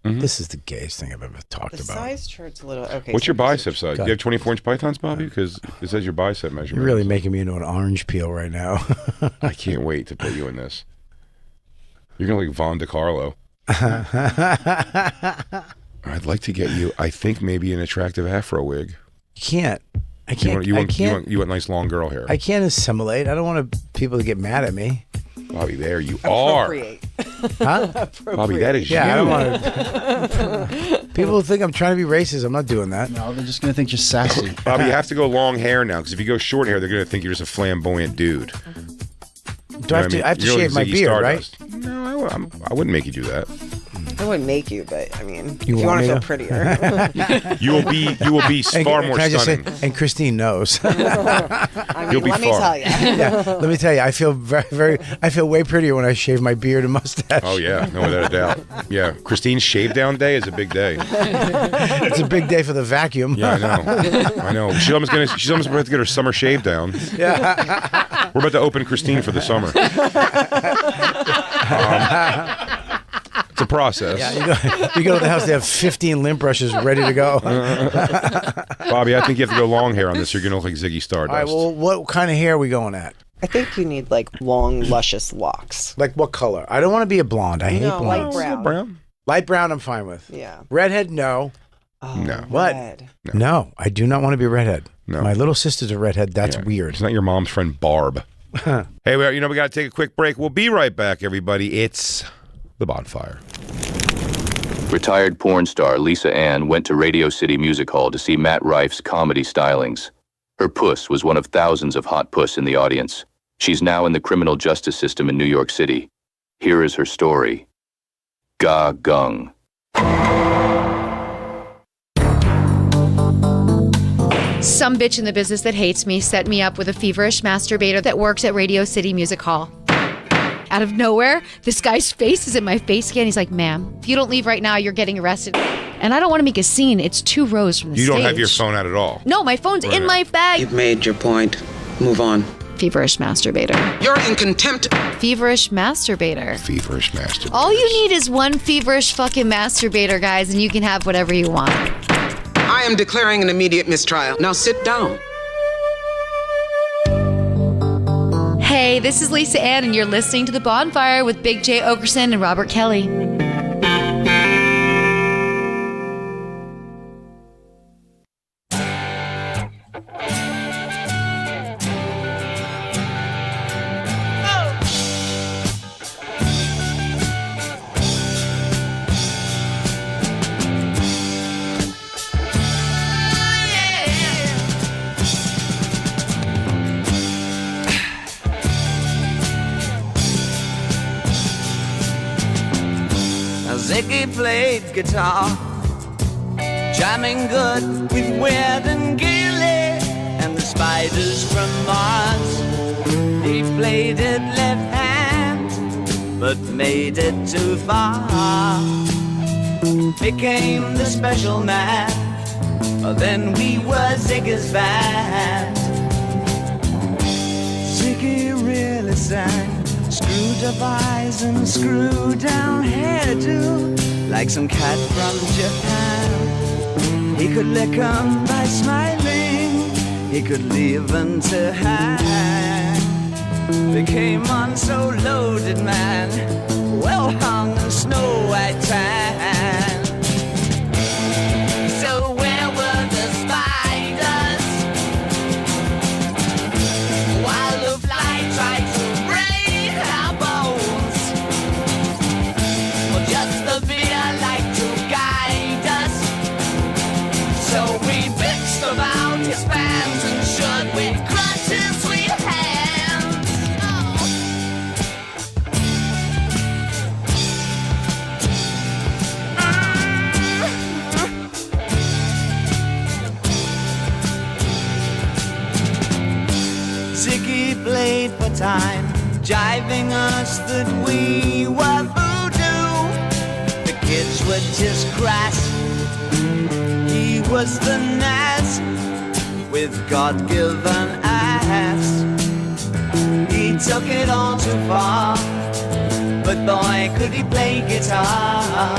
Mhm. This is the gayest thing I've ever talked The about. size chart's a little. Okay. What's so your this is- bicep size? Do God. you have 24-inch pythons, Bobby? Because it says your bicep You're measurement. really making me into an orange peel right now. I can't wait to put you in this. You're going to like Von DiCarlo. I'd like to get you, I think, maybe an attractive afro wig. You can't. I can't. You want nice long girl hair. I can't assimilate. I don't want people to get mad at me. Bobby, there you are. Huh? Bobby, that is you. I don't want to. People think I'm trying to be racist. I'm not doing that. No, they're just going to think you're sassy. Bobby, you have to go long hair now, because if you go short hair, they're going to think you're just a flamboyant dude. I have to shave my beard, Stardust. right? No, I wouldn't make you do that. I wouldn't make you, but I mean, if You you want want to me feel to? prettier. You will be far more Can I just say, stunning. and Christine knows. I mean, You'll be let me far. tell you. Yeah, let me tell you, I feel I feel way prettier when I shave my beard and mustache. Oh yeah, no without a doubt. Yeah, Christine's shave down day is a big day. It's a big day for the vacuum. Yeah, I know. She's almost about to get her summer shave down. Yeah. We're about to open Christine for the summer. It's a process. Yeah, you go to the house, they have 15 lint brushes ready to go. Bobby, I think you have to go long hair on this. You're going to look like Ziggy Stardust. All right, well, what kind of hair are we going at? I think you need like long, luscious locks. Like what color? I don't want to be a blonde. I hate No, blondes. light brown. Light brown, I'm fine with. Yeah. Redhead, no. Oh, No. What? red. No, I do not want to be a redhead. No. My little sister's a redhead. That's Yeah. weird. It's not your mom's friend Barb. Hey, we got to take a quick break. We'll be right back, everybody. It's The Bonfire. Retired porn star Lisa Ann went to Radio City Music Hall to see Matt Rife's comedy stylings. Her puss was one of thousands of hot puss in the audience. She's now in the criminal justice system in New York City. Here is her story. Ga Gung. Some bitch in the business that hates me set me up with a feverish masturbator that works at Radio City Music Hall. Out of nowhere, this guy's face is in my face again. He's like, ma'am, if you don't leave right now, you're getting arrested. And I don't want to make a scene. It's 2 rows from the You stage. don't have your phone out at all. No, my phone's in my bag. You've made your point. Move on. Feverish masturbator. You're in contempt. Feverish masturbator. Feverish masturbator. All you need is one feverish fucking masturbator, guys, and you can have whatever you want. I am declaring an immediate mistrial. Now sit down. Hey, this is Lisa Ann, and you're listening to The Bonfire with Big J. Okerson and Robert Kelly. Ziggy played guitar, jamming good with Weird and Gilly and the Spiders from Mars. He played it left hand, but made it too far. Became the special man, then we were Ziggy's band. Ziggy really sang. Screwed up eyes and screwed down hairdo, like some cat from Japan. He could lick 'em by smiling, he could leave 'em to hang. They came on so loaded, man, well hung in snow white tan. So where were the spiders while the fly tried to about his fans and should we crush his sweet hands? Ziggy played for time, jiving us that we were voodoo. The kids were just crass. He was the Nas with God-given ass. He took it all too far, but boy, could he play guitar.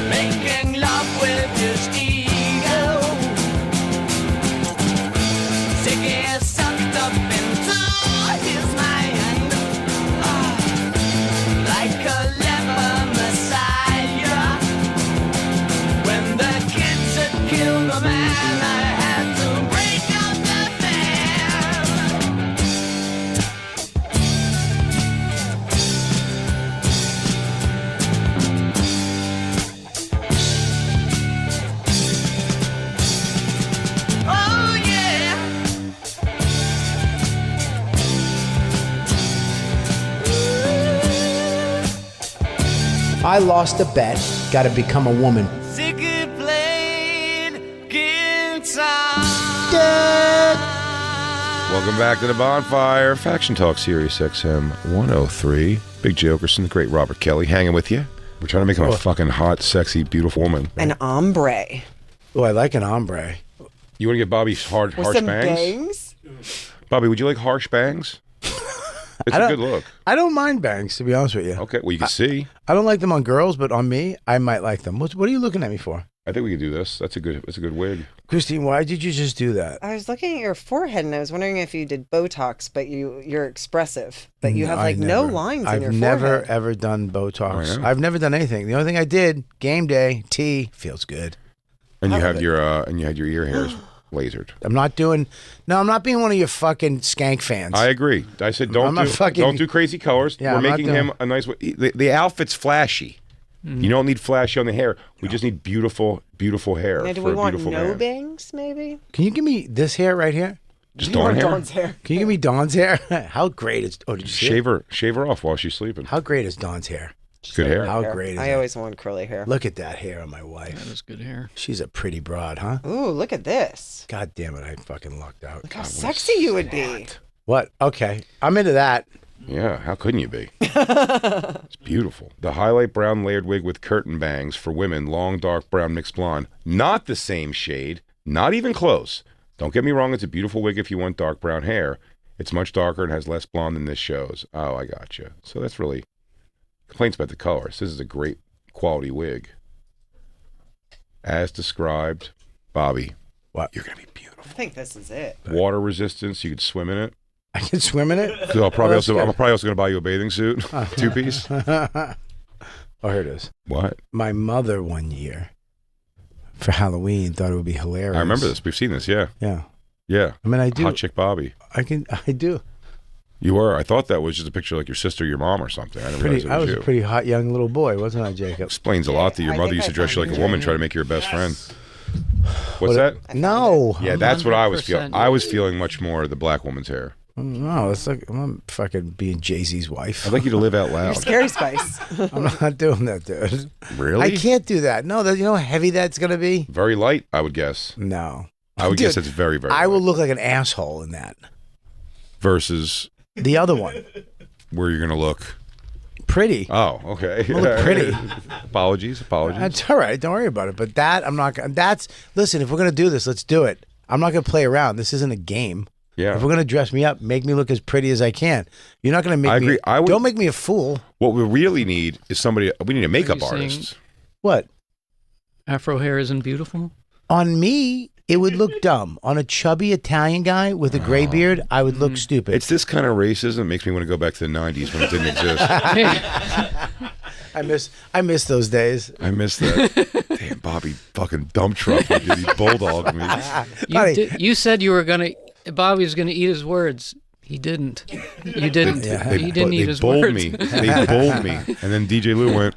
Making love with his ego, Ziggy sucked up into his mind, like a lemon I lost a bet. Got to become a woman. Ziggy played guitar. Welcome back to the Bonfire. Faction Talk Sirius XM 103. Big J. Okerson, the great Robert Kelly, hanging with you. We're trying to make him a fucking hot, sexy, beautiful woman. An ombre. Oh, I like an ombre. You want to get Bobby harsh some bangs? Bobby, would you like harsh bangs? It's a good look. I don't mind bangs, to be honest with you. Okay, well, you can see. I don't like them on girls, but on me, I might like them. What are you looking at me for? I think we can do this. That's a good wig. Christine, why did you just do that? I was looking at your forehead and I was wondering if you did Botox, but you're expressive, but you have like no lines in your forehead. I've never ever done Botox. Oh, I've never done anything. The only thing I did, game day, tea, feels good. And you have your ear hairs lasered. I'm not being one of your fucking skank fans. I agree. I said don't do crazy colors. Yeah, We're making him a nice. The outfit's flashy. You don't need flashy on the hair. We just need beautiful hair. Now, do for we a want beautiful no man. bangs, maybe? Can you give me this hair right here? Just Dawn hair? Dawn's hair. Can you give me Dawn's hair? How great is? Oh, did you see shave her off while she's sleeping? How great is Dawn's hair? Good hair. How great is I it? always want curly hair. Look at that hair on my wife. That is good hair. She's a pretty broad, huh? Ooh, look at this. God damn it, I fucking lucked out. Look how sexy you would be. What? Okay, I'm into that. Yeah, how couldn't you be? It's beautiful. The highlight brown layered wig with curtain bangs for women, long dark brown mixed blonde. Not the same shade, not even close. Don't get me wrong, it's a beautiful wig if you want dark brown hair. It's much darker and has less blonde than this shows. Oh, I gotcha. So that's really complaints about the colors. This is a great quality wig. As described, Bobby. What? You're going to be beautiful. I think this is it. Water resistance, you could swim in it. I can swim in it? I'm probably also going to buy you a bathing suit, 2-piece. Oh, here it is. What? My mother one year for Halloween thought it would be hilarious. I remember this. We've seen this, yeah. Yeah. Yeah. I mean, I do. Hot chick Bobby. I do. You were. I thought that was just a picture like your sister, your mom, or something. I didn't realize it was I was you. a pretty hot young little boy, wasn't I, Jacob? Explains a lot that your mother used to dress you like a woman, try to make you her best friend. What's that? No. Yeah, that's what I was 100%. feeling. I was feeling much more the black woman's hair. No, it's like I'm fucking being Jay-Z's wife. I'd like you to live out loud. Scary Spice. I'm not doing that, dude. Really? I can't do that. No, you know how heavy that's gonna be? Very light, I would guess. No. I would Dude, guess it's very, very I light. will look like an asshole in that. Versus the other one. Where you're going to look pretty. Oh, okay. I look pretty. Apologies. That's all right. Don't worry about it. But that, I'm not going to. Listen, if we're going to do this, let's do it. I'm not going to play around. This isn't a game. Yeah. If we're going to dress me up, make me look as pretty as I can. You're not going to make me. I agree. Don't make me a fool. What we really need is somebody. We need a makeup artist. What? Afro hair isn't beautiful? On me, it would look dumb. On a chubby Italian guy with a gray beard, I would look stupid. It's this kind of racism that makes me want to go back to the 90s when it didn't exist. I miss those days. I miss that. Damn, Bobby fucking dump truck. He bulldogged me. You said you were going to, Bobby was going to eat his words. He didn't. You didn't. He didn't eat his words. They bowled me. And then DJ Lou went,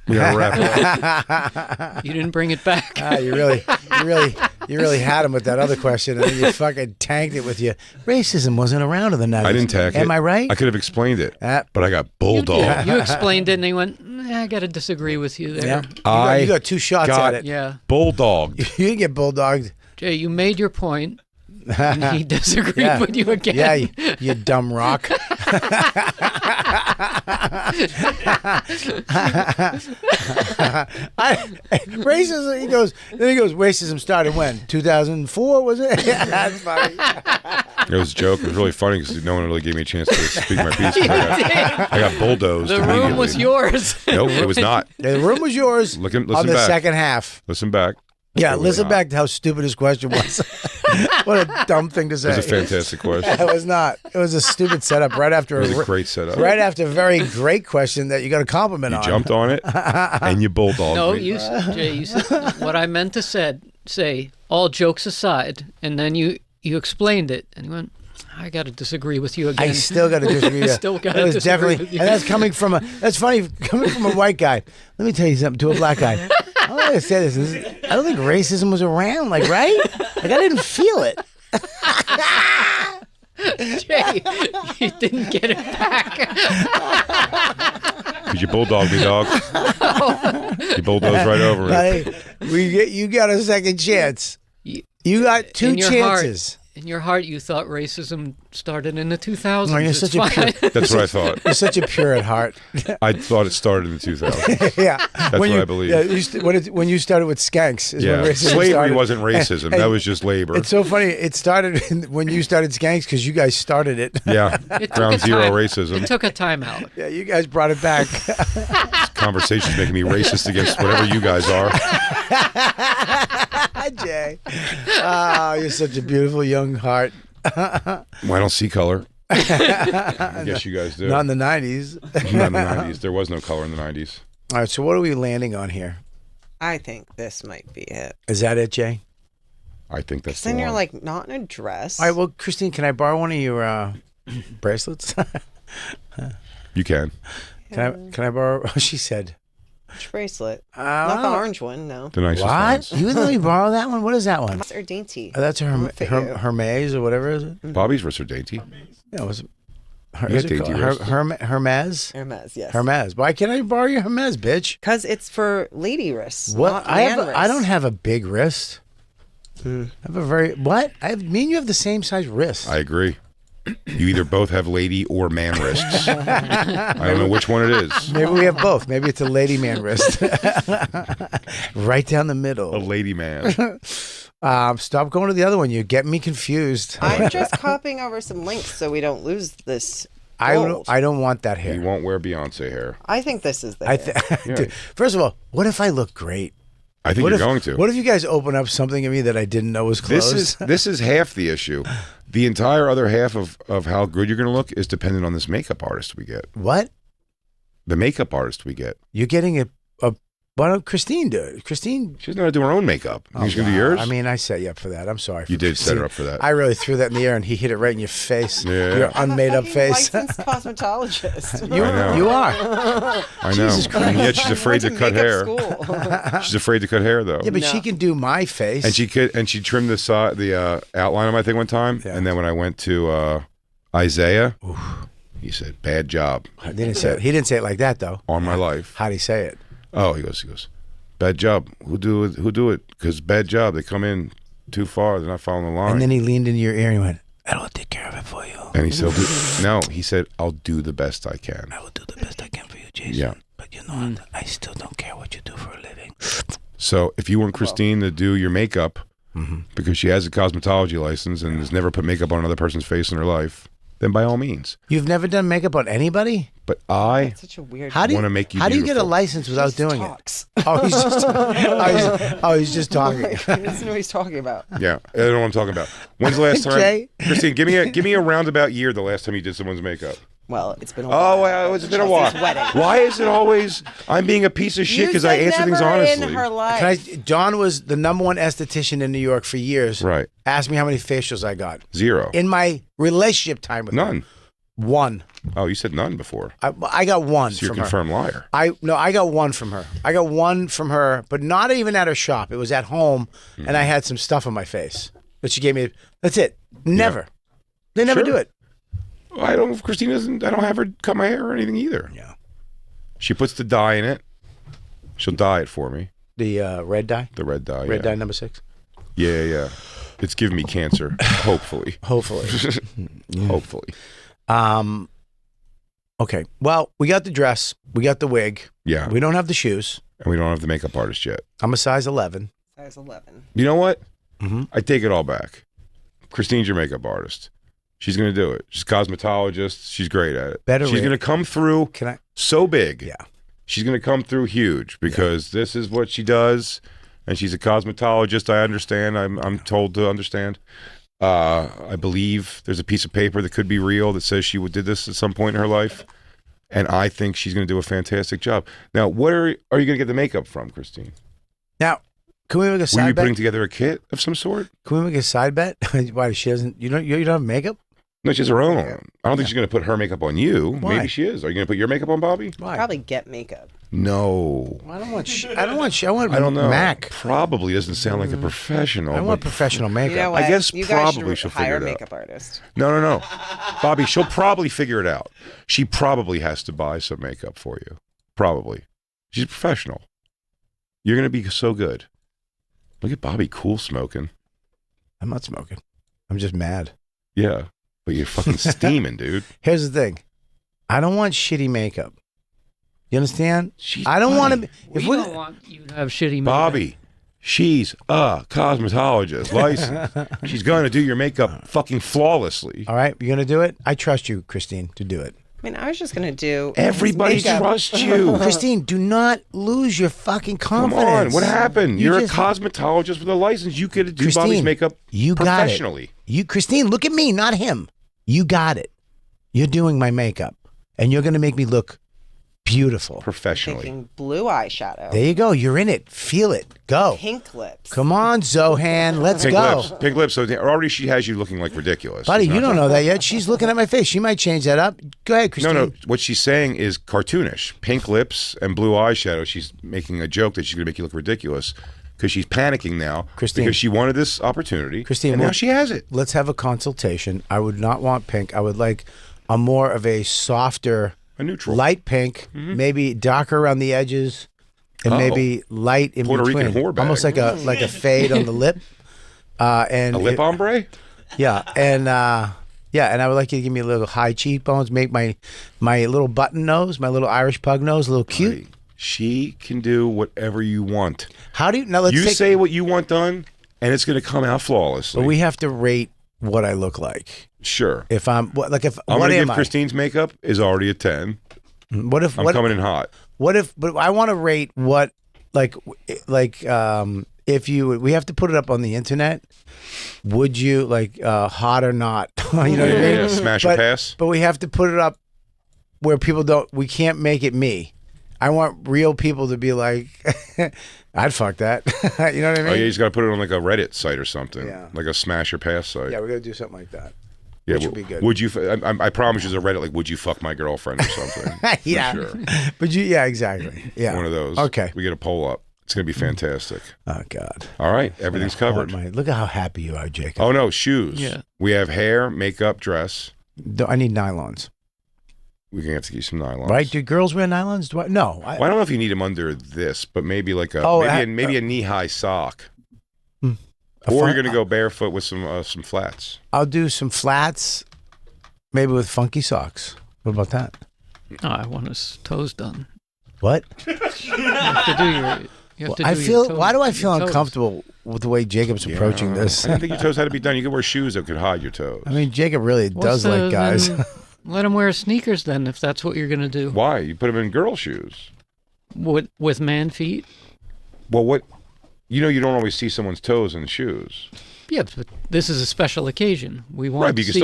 we gotta wrap it up. You didn't bring it back. You really had him with that other question, and then you fucking tanked it with you. Racism wasn't around in the 90s. I didn't tank it. Am I right? I could have explained it, but I got bulldogged. You explained it, and he went, I got to disagree with you there. Yeah. You got two shots at it. Yeah. Bulldogged. You didn't get bulldogged. Jay, you made your point, and he disagreed with you again. Yeah, you dumb rock. Racism. He goes. Racism started when? 2004 was it? That's funny. It was a joke. It was really funny because no one really gave me a chance to speak my piece. I got bulldozed. The room was yours. Nope, it was not. The room was yours. Listen on the back. second half. Listen back. Yeah, listen back to how stupid his question was. What a dumb thing to say. It was a fantastic question. It was not. It was a stupid setup right after It was a great setup. Right after a very great question that you got a compliment on. You jumped on it and you bulldogged No, me. Jay, you said what I meant to say, all jokes aside, and then you explained it, and you went, I got to disagree with you again. I still got to disagree with you. Still got to disagree with you. And that's coming from that's funny, coming from a white guy. Let me tell you something, to a black guy. I want to say this. I don't think racism was around, like, right? Like, I didn't feel it. Jay, you didn't get it back. Because you bulldogged me, dog. You bulldozed right over me. Hey, you got a second chance. You got two chances. In your heart, you thought racism started in the 2000s. Oh, you're such a pure, that's what I thought. You're such a pure at heart. I thought it started in the 2000s. Yeah. That's what I believe. Yeah, when you started with skanks. Is when racism slavery started. wasn't racism. That was just labor. It's so funny. It started when you started skanks because you guys started it. Yeah. Ground zero racism. It took a timeout. Yeah, you guys brought it back. This conversation's making me racist against whatever you guys are. Jay. Oh, you're such a beautiful young heart. Well, I don't see color. I guess you guys do. Not in the 90s. Not in the 90s. There was no color in the 90s. All right, so what are we landing on here? I think this might be it. Is that it, Jay? I think that's Then the you're one. like not in a dress. All right, well, Christine, can I borrow one of your bracelets? You can. Can I borrow? Oh, she said. Which bracelet? Not the orange one, no. The nicest What? ones. You would let me borrow that one? What is that one? Those are dainty. Oh, that's Hermes or whatever is it? Bobby's wrists are dainty. Yeah, was it? You got dainty wrists. Hermes? Hermes, yes. Hermes. Why can't I borrow your Hermes, bitch? Because it's for lady wrists. What? Not man wrists. I don't have a big wrist. I have a very what? Me and you have the same size wrist. I agree. You either both have lady or man wrists. I don't know which one it is. Maybe we have both. Maybe it's a lady man wrist. Right down the middle. A lady man. Stop going to the other one. You're getting me confused. I'm just copying over some links so we don't lose this. I don't want that hair. You won't wear Beyonce hair. I think this is the hair. Dude, first of all, what if I look great? I think what you're if, going to. What if you guys open up something in me that I didn't know was closed? This is half the issue. The entire other half of how good you're going to look is dependent on this makeup artist we get. What? The makeup artist we get. You're getting a why don't Christine do it? Christine, she's not going to do her own makeup. She's going to do yours. I mean, I set you up for that. I'm sorry. You did set her up for that. I really threw that in the air, and he hit it right in your face. Yeah. Your unmade up face. Licensed cosmetologist. You are. I know. Jesus Christ. And yet she's afraid to cut hair. She's afraid to cut hair though. Yeah, but she can do my face. And she trimmed the outline of my thing one time, and then when I went to Isaiah, he said, "Bad job." He didn't say it like that though. On my life. How'd he say it? Oh, he goes, "Bad job. Who do it? Because bad job. They come in too far. They're not following the line." And then he leaned into your ear and he went, "I will take care of it for you." And he said, "No." He said, "I'll do the best I can." I will do the best I can for you, Jason. Yeah. But you know what? I still don't care what you do for a living. So if you want Christine to do your makeup, because she has a cosmetology license and has never put makeup on another person's face in her life, then by all means. You've never done makeup on anybody? But I That's such a weird. want to make you How do you get a beautiful. license without doing talks. it? Oh, he's just talking. He doesn't know what he's talking about. Yeah, I don't know what I'm talking about. When's the last time, Jay? Christine? Give me a roundabout year. The last time you did someone's makeup. Well, it's been a while. Oh, well, it's been a while. Chelsea's wedding. Why is it always I'm being a piece of shit because I answer things honestly? In her life. Dawn was the #1 esthetician in New York for years. Right. Asked me how many facials I got. 0. In my relationship time with her. None. 1. Oh, you said none before. I got 1 So you're a from her. confirmed liar. I got 1 from her. I got 1 from her, but not even at her shop. It was at home, and I had some stuff on my face that she gave me. That's it. Never. Yeah. They never Sure. do it. I don't. If Christine doesn't. I don't have her cut my hair or anything either. Yeah. She puts the dye in it. She'll dye it for me. The red dye. The red dye. Red yeah. dye number 6. Yeah. It's giving me cancer. Hopefully. Hopefully. Hopefully. Okay. Well, we got the dress. We got the wig. Yeah. We don't have the shoes. And we don't have the makeup artist yet. I'm a size 11. Size 11. You know what? Mm-hmm. I take it all back. Christine's your makeup artist. She's going to do it. She's a cosmetologist. She's great at it. She's going to come through so big. Yeah. She's going to come through huge because this is what she does. And she's a cosmetologist. I understand. I'm told to understand. I believe there's a piece of paper that could be real that says she did this at some point in her life. And I think she's going to do a fantastic job. Now, where are you going to get the makeup from, Christine? Now, can we make a side Were you bet? putting together a kit of some sort? Can we make a side bet? Why she doesn't? You don't have makeup? No, she has her own. I don't think she's going to put her makeup on you. Why? Maybe she is. Are you going to put your makeup on Bobby? Why? Probably get makeup. No. I don't want. I don't know. Mac. Probably doesn't sound like a professional. I want but professional makeup. You know what? I guess you guys probably should she'll figure hire it a out. makeup artist. No. Bobby, she'll probably figure it out. She probably has to buy some makeup for you. Probably. She's a professional. You're going to be so good. Look at Bobby Cool smoking. I'm not smoking. I'm just mad. Yeah, but you're fucking steaming, dude. Here's the thing. I don't want shitty makeup. You understand? I don't want to. We don't want you to have shitty makeup. Bobby, she's a cosmetologist licensed. She's going to do your makeup fucking flawlessly. All right, you're going to do it? I trust you, Christine, to do it. I mean, I was just going to do... Everybody trusts you. Christine, do not lose your fucking confidence. Come on, what happened? You're a cosmetologist with a license. You could do Bobby's makeup professionally. You, Christine, look at me, not him. You got it. You're doing my makeup, and you're going to make me look beautiful. Professionally. Thinking blue eyeshadow. There you go. You're in it. Feel it. Go. Pink lips. Come on, Zohan. Let's Pink go. Lips. Pink lips. So already she has you looking like ridiculous. Buddy, you don't know that yet. She's looking at my face. She might change that up. Go ahead, Christine. No. What she's saying is cartoonish. Pink lips and blue eyeshadow. She's making a joke that she's going to make you look ridiculous because she's panicking now. Christine. Because she wanted this opportunity. Christine, and now she has it. Let's have a consultation. I would not want pink. I would like a more of a softer... A neutral. Light pink, maybe darker around the edges, and maybe light in Puerto between. Rican whore bag. Almost like a fade on the lip. And a lip ombre? Yeah, and I would like you to give me a little high cheekbones, make my little button nose, my little Irish pug nose, a little cute. She can do whatever you want. How do you now? Let's say what you want done, and it's going to come out flawlessly. But we have to rate what I look like. Sure. If I'm I'm going to give Christine's makeup is already a 10. What if I'm coming in hot? What if? But I want to rate what if you we have to put it up on the internet. Would you hot or not? You know what I mean? Yeah, smash or pass. But we have to put it up where people don't. We can't make it me. I want real people to be like, I'd fuck that. You know what I mean? Oh, yeah, you just got to put it on like a Reddit site or something. Yeah. Like a smash or pass site. Yeah, we're going to do something like that. Yeah, which would be good. Would you? I promise you, there's a Reddit like, would you fuck my girlfriend or something? Yeah, for sure. But exactly. Yeah, one of those. Okay, we get a poll up. It's gonna be fantastic. Oh God! All right, everything's covered. Look at how happy you are, Jacob. Oh no, shoes. Yeah, we have hair, makeup, dress. I need nylons. We're gonna have to get some nylons. Right? Do girls wear nylons? No. I don't know if you need them under this, but maybe like maybe a knee-high sock. Or you're gonna go barefoot with some flats. I'll do some flats, maybe with funky socks. What about that? Oh, I want his toes done. What? You have to do your. Why do I feel uncomfortable with the way Jacob's approaching this? I didn't think your toes had to be done. You could wear shoes that could hide your toes. I mean, Jacob really does like guys. Let him wear sneakers then, if that's what you're going to do. Why? You put them in girl shoes. With man feet? Well, what? You know, you don't always see someone's toes in shoes. Yeah, but this is a special occasion. We want right, but you can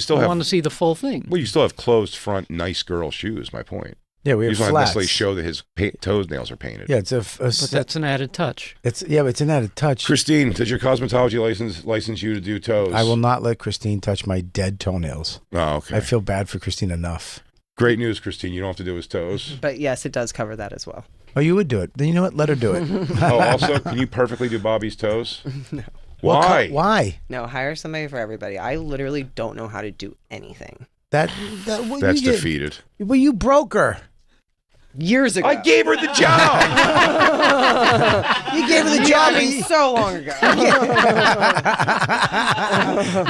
still have. Want to see the full thing. Well, you still have closed front, nice girl shoes. My point. Yeah, we have you don't flats. necessarily show that his toenails are painted. Yeah, it's but that's an added touch. But it's an added touch. Christine, does your cosmetology license you to do toes? I will not let Christine touch my dead toenails. Oh, okay. I feel bad for Christine enough. Great news, Christine. You don't have to do his toes. But yes, it does cover that as well. Oh, you would do it. Then you know what? Let her do it. Oh, also, can you perfectly do Bobby's toes? No. Why? Why? No, hire somebody for everybody. I literally don't know how to do anything. That's defeated. Well, you broke her. Years ago. I gave her the job. You gave her the job so long ago.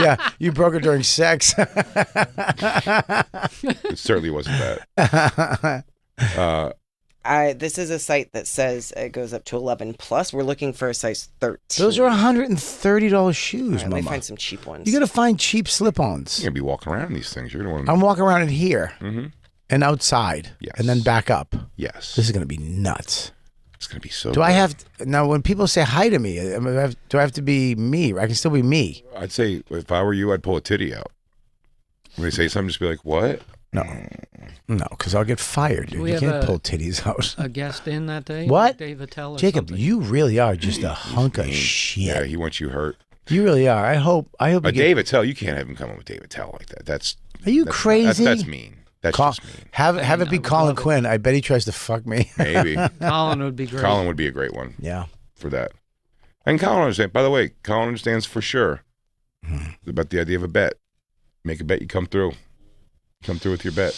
Yeah, you broke her during sex. It certainly wasn't that. This is a site that says it goes up to 11 plus. We're looking for a size 13. Those are $130 shoes, Let Mama. me find some cheap ones. You got to find cheap slip-ons. You're gonna be walking around in these things. You're gonna want. I'm walking around in here Mm-hmm. and outside, and then back up. Yes, this is gonna be nuts. It's gonna be so. Do I have now? When people say hi to me, do I have to be me? I can still be me. I'd say if I were you, I'd pull a titty out. When they say something, just be like, "What?" No, because I'll get fired, dude. You can't pull titties out. A guest in that day? What? Dave Attell or Jacob, something? you really are just a hunk of shit. Yeah, he wants you hurt. You really are. I hope. You get... Dave Attell, you can't have him come in with Dave Attell like that. Are you crazy? That's mean. That's just mean. Have it be Colin Quinn. I bet he tries to fuck me. Maybe. Colin would be great. Colin would be a great one. Yeah. For that. And Colin understands. By the way, Colin understands for sure about the idea of a bet. Make a bet, you come through. Come through with your bet.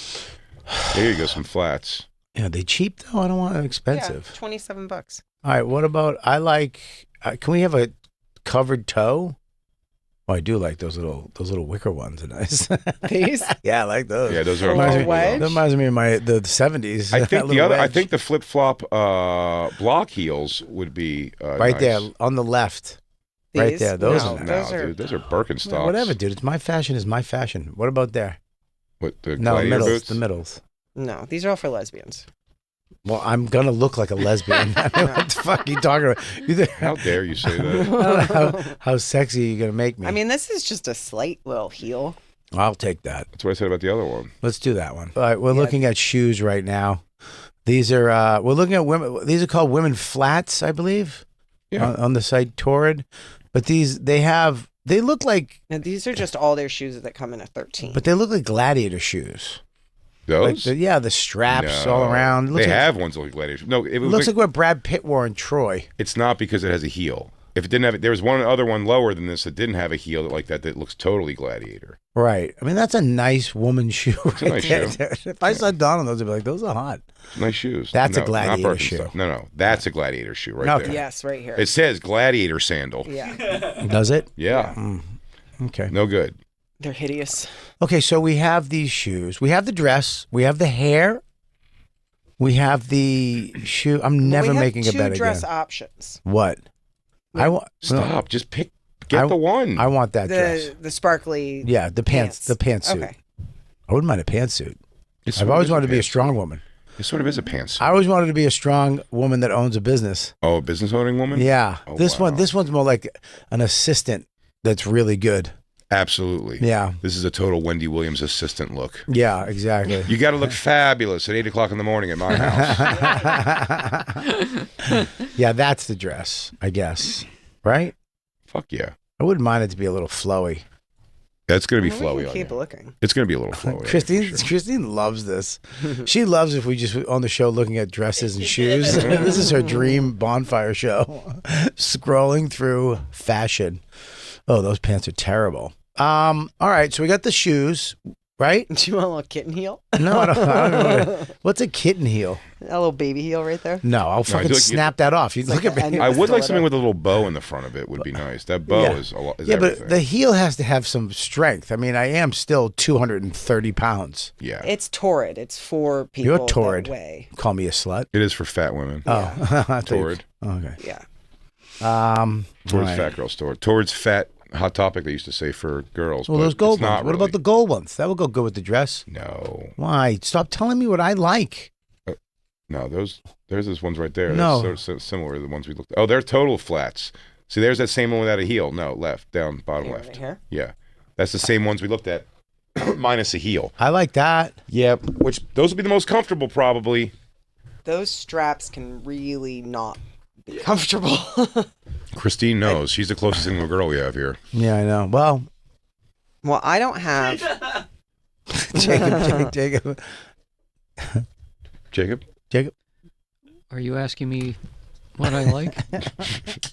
There you go, some flats. Yeah, they cheap though. I don't want it expensive. Yeah, $27. All right. What about? I like. Can we have a covered toe? Oh, I do like those little wicker ones. Are nice. These? Yeah, I like those. Yeah, those are that reminds me of the 70s. I think the other. I think the flip flop block heels would be right nice. there on the left. These? Right there. Those No, are dude, those are Birkenstocks. whatever, dude. It's my fashion is my fashion. What about there? What the No, gladiator middles. boots? The middles. No, these are all for lesbians. Well, I'm gonna look like a lesbian. I mean, what the fuck are you talking about? How dare you say I that? don't know how sexy are you gonna make me? I mean, this is just a slight little heel. I'll take that. That's what I said about the other one. Let's do that one. All right, we're looking at shoes right now. These are we're looking at women. These are called women flats, I believe. Yeah. On the site Torrid, but they look like. Now, these are just all their shoes that come in a 13. But they look like gladiator shoes. Those? Like the straps No. all around. It looks They like, have ones that look like gladiator. No, it looks like what Brad Pitt wore in Troy. It's not because it has a heel. If it didn't have it, there was one other one lower than this that didn't have a heel like that looks totally gladiator. Right. I mean, that's a nice woman shoe. It's a nice shoe. If I saw Don on those, I'd be like, those are hot. Nice shoes. That's a No, gladiator not shoe. Birkenstock. No, that's a gladiator shoe right Okay. there. Yes, right here. It says gladiator sandal. Yeah. Does it? Yeah. Okay. No good. They're hideous. Okay, so we have these shoes. We have the dress. We have the hair. We have the shoe. I'm never making a bet two dress again. options. What? I want. Stop. Just pick. Get the one. I want that dress. The sparkly. Yeah, the pants. The pantsuit. Okay. I wouldn't mind a pantsuit. It's I've sort of always is a wanted to be a pantsuit. strong woman. It sort of is a pants. I always wanted to be a strong woman that owns a business. Oh, a business owning woman? Yeah. Oh, This wow. one's more like an assistant that's really good. Absolutely. Yeah. This is a total Wendy Williams assistant look. Yeah, exactly. You got to look fabulous at 8 o'clock in the morning at my house. Yeah, that's the dress, I guess. Right? Fuck yeah. I wouldn't mind it to be a little flowy. That's going to be We flowy. can on keep you. looking. It's going to be a little flowy. Christine loves this. She loves if we just on the show looking at dresses and shoes. This is her dream bonfire show. Scrolling through fashion. Oh, those pants are terrible. All right, so we got the shoes, right? Do you want a little kitten heel? No, I don't know. What's a kitten heel? A little baby heel right there? No, I'll fucking snap that off. You look at me. I would like something with a little bow in the front of it. Would be nice. That bow is a lot. Is everything. But the heel has to have some strength. I mean, I am still 230 pounds. Yeah. It's torrid. It's for people You're torrid. that weigh. Call me a slut. It is for fat women. Oh, I thought you- Torrid. Okay. Yeah. Towards right. fat girl store. Towards fat Hot Topic. They used to say for girls. Well, but those gold it's not ones. What really. about the gold ones? That would go good with the dress. No. Why? Stop telling me what I like. No, there's those ones right there. No. They're so similar to the ones we looked at. Oh, they're total flats. See, there's that same one without a heel. No, left, down, bottom left. Right here? Yeah. That's the same ones we looked at, minus a heel. I like that. Yep. Which, those would be the most comfortable, probably. Those straps can really not be comfortable. Christine knows. She's the closest thing to a girl we have here. Yeah, I know. Well, Well, I don't have. Jacob. Jacob? Are you asking me what I like?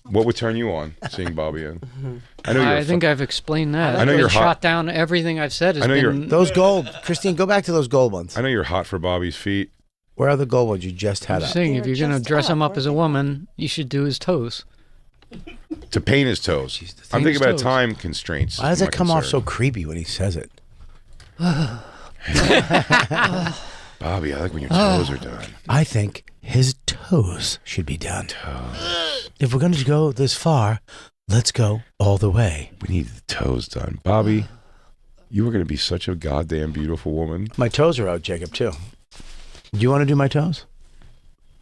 What would turn you on, seeing Bobby in? I know you're I think I've explained that. I know you're hot. shot down everything I've said. Has I know you're- been, Those gold. Christine, go back to those gold ones. I know you're hot for Bobby's feet. Where are the gold ones you just had I'm up? saying if you're going to dress him up as a woman, you should do his toes. To paint his toes. I'm paint thinking his about toes. time constraints. Why does is that my come off concern. so creepy when he says it? Bobby, I like when your toes are done. I think his toes should be done. If we're going to go this far, let's go all the way. We need the toes done. Bobby, you were going to be such a goddamn beautiful woman. My toes are out, Jacob, too. Do you want to do my toes?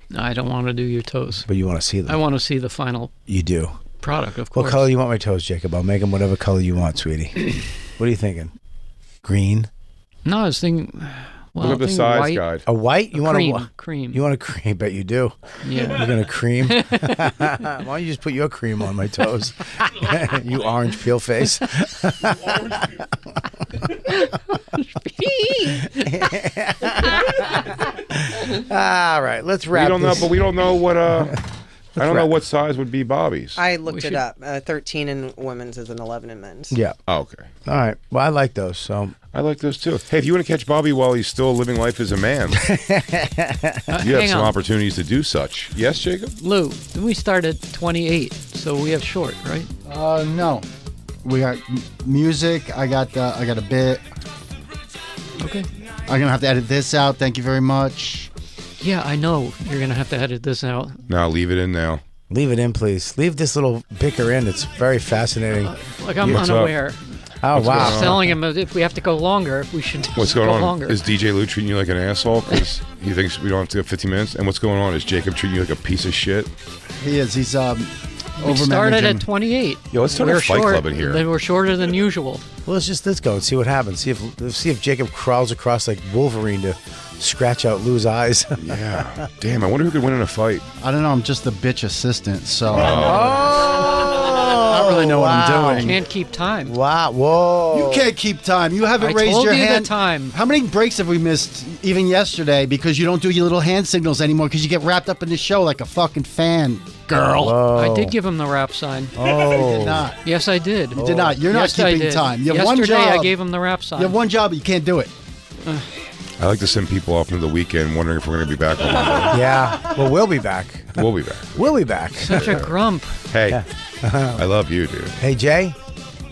No, I don't want to do your toes. But you want to see them. I want to see the final You do. product, of course. What color you want my toes, Jacob? I'll make them whatever color you want, sweetie. What are you thinking? Green? No, I was thinking. Well, Look at the thinking size white. guide. A white? You want cream, a cream. You want a cream? Bet you do. Yeah. You're gonna cream. Why don't you just put your cream on my toes? You orange peel face. All right, let's wrap. We don't know, this. but we don't know what I don't know what size would be Bobby's. I looked it up. 13 in women's is an 11 in men's. Yeah. Oh, okay. All right. Well, I like those. So I like those too. Hey, if you want to catch Bobby while he's still living life as a man, you have some opportunities to do such. Yes, Jacob? Lou, we start at 28, so we have short, right? No. We got music. I got a bit. Okay. I'm gonna have to edit this out. Thank you very much. Yeah, I know you're gonna have to edit this out. No, leave it in now. Leave it in, please. Leave this little bicker in. It's very fascinating. Like I'm unaware. Oh, What's wow. going I was on? telling him if we have to go longer, we should What's going go on? longer. Is DJ Lou treating you like an asshole because he thinks we don't have to go 15 minutes? And what's going on? Is Jacob treating you like a piece of shit? He is. He's We started overmanaging. at 28. Yo, let's start a fight club in here. Then we're shorter than usual. Well, let's go and see what happens. See if Jacob crawls across like Wolverine to scratch out Lou's eyes. Yeah. Damn, I wonder who could win in a fight. I don't know. I'm just the bitch assistant, so I don't really know what I'm doing. Can't keep time. Wow. Whoa. You can't keep time. You haven't I raised told your you the hand. time. How many breaks have we missed even yesterday because you don't do your little hand signals anymore because you get wrapped up in the show like a fucking fan girl? I did give him the rap sign. You did not. Yes, I did. You did not. You're not Yes, I keeping did. time. You have Yesterday, one job. I gave him the rap sign. You have one job, but you can't do it. I like to send people off into the weekend wondering if we're going to be back on Monday. Yeah. Well, we'll be back. We'll be back. We'll be back. Such a grump. Hey, I love you, dude. Hey, Jay.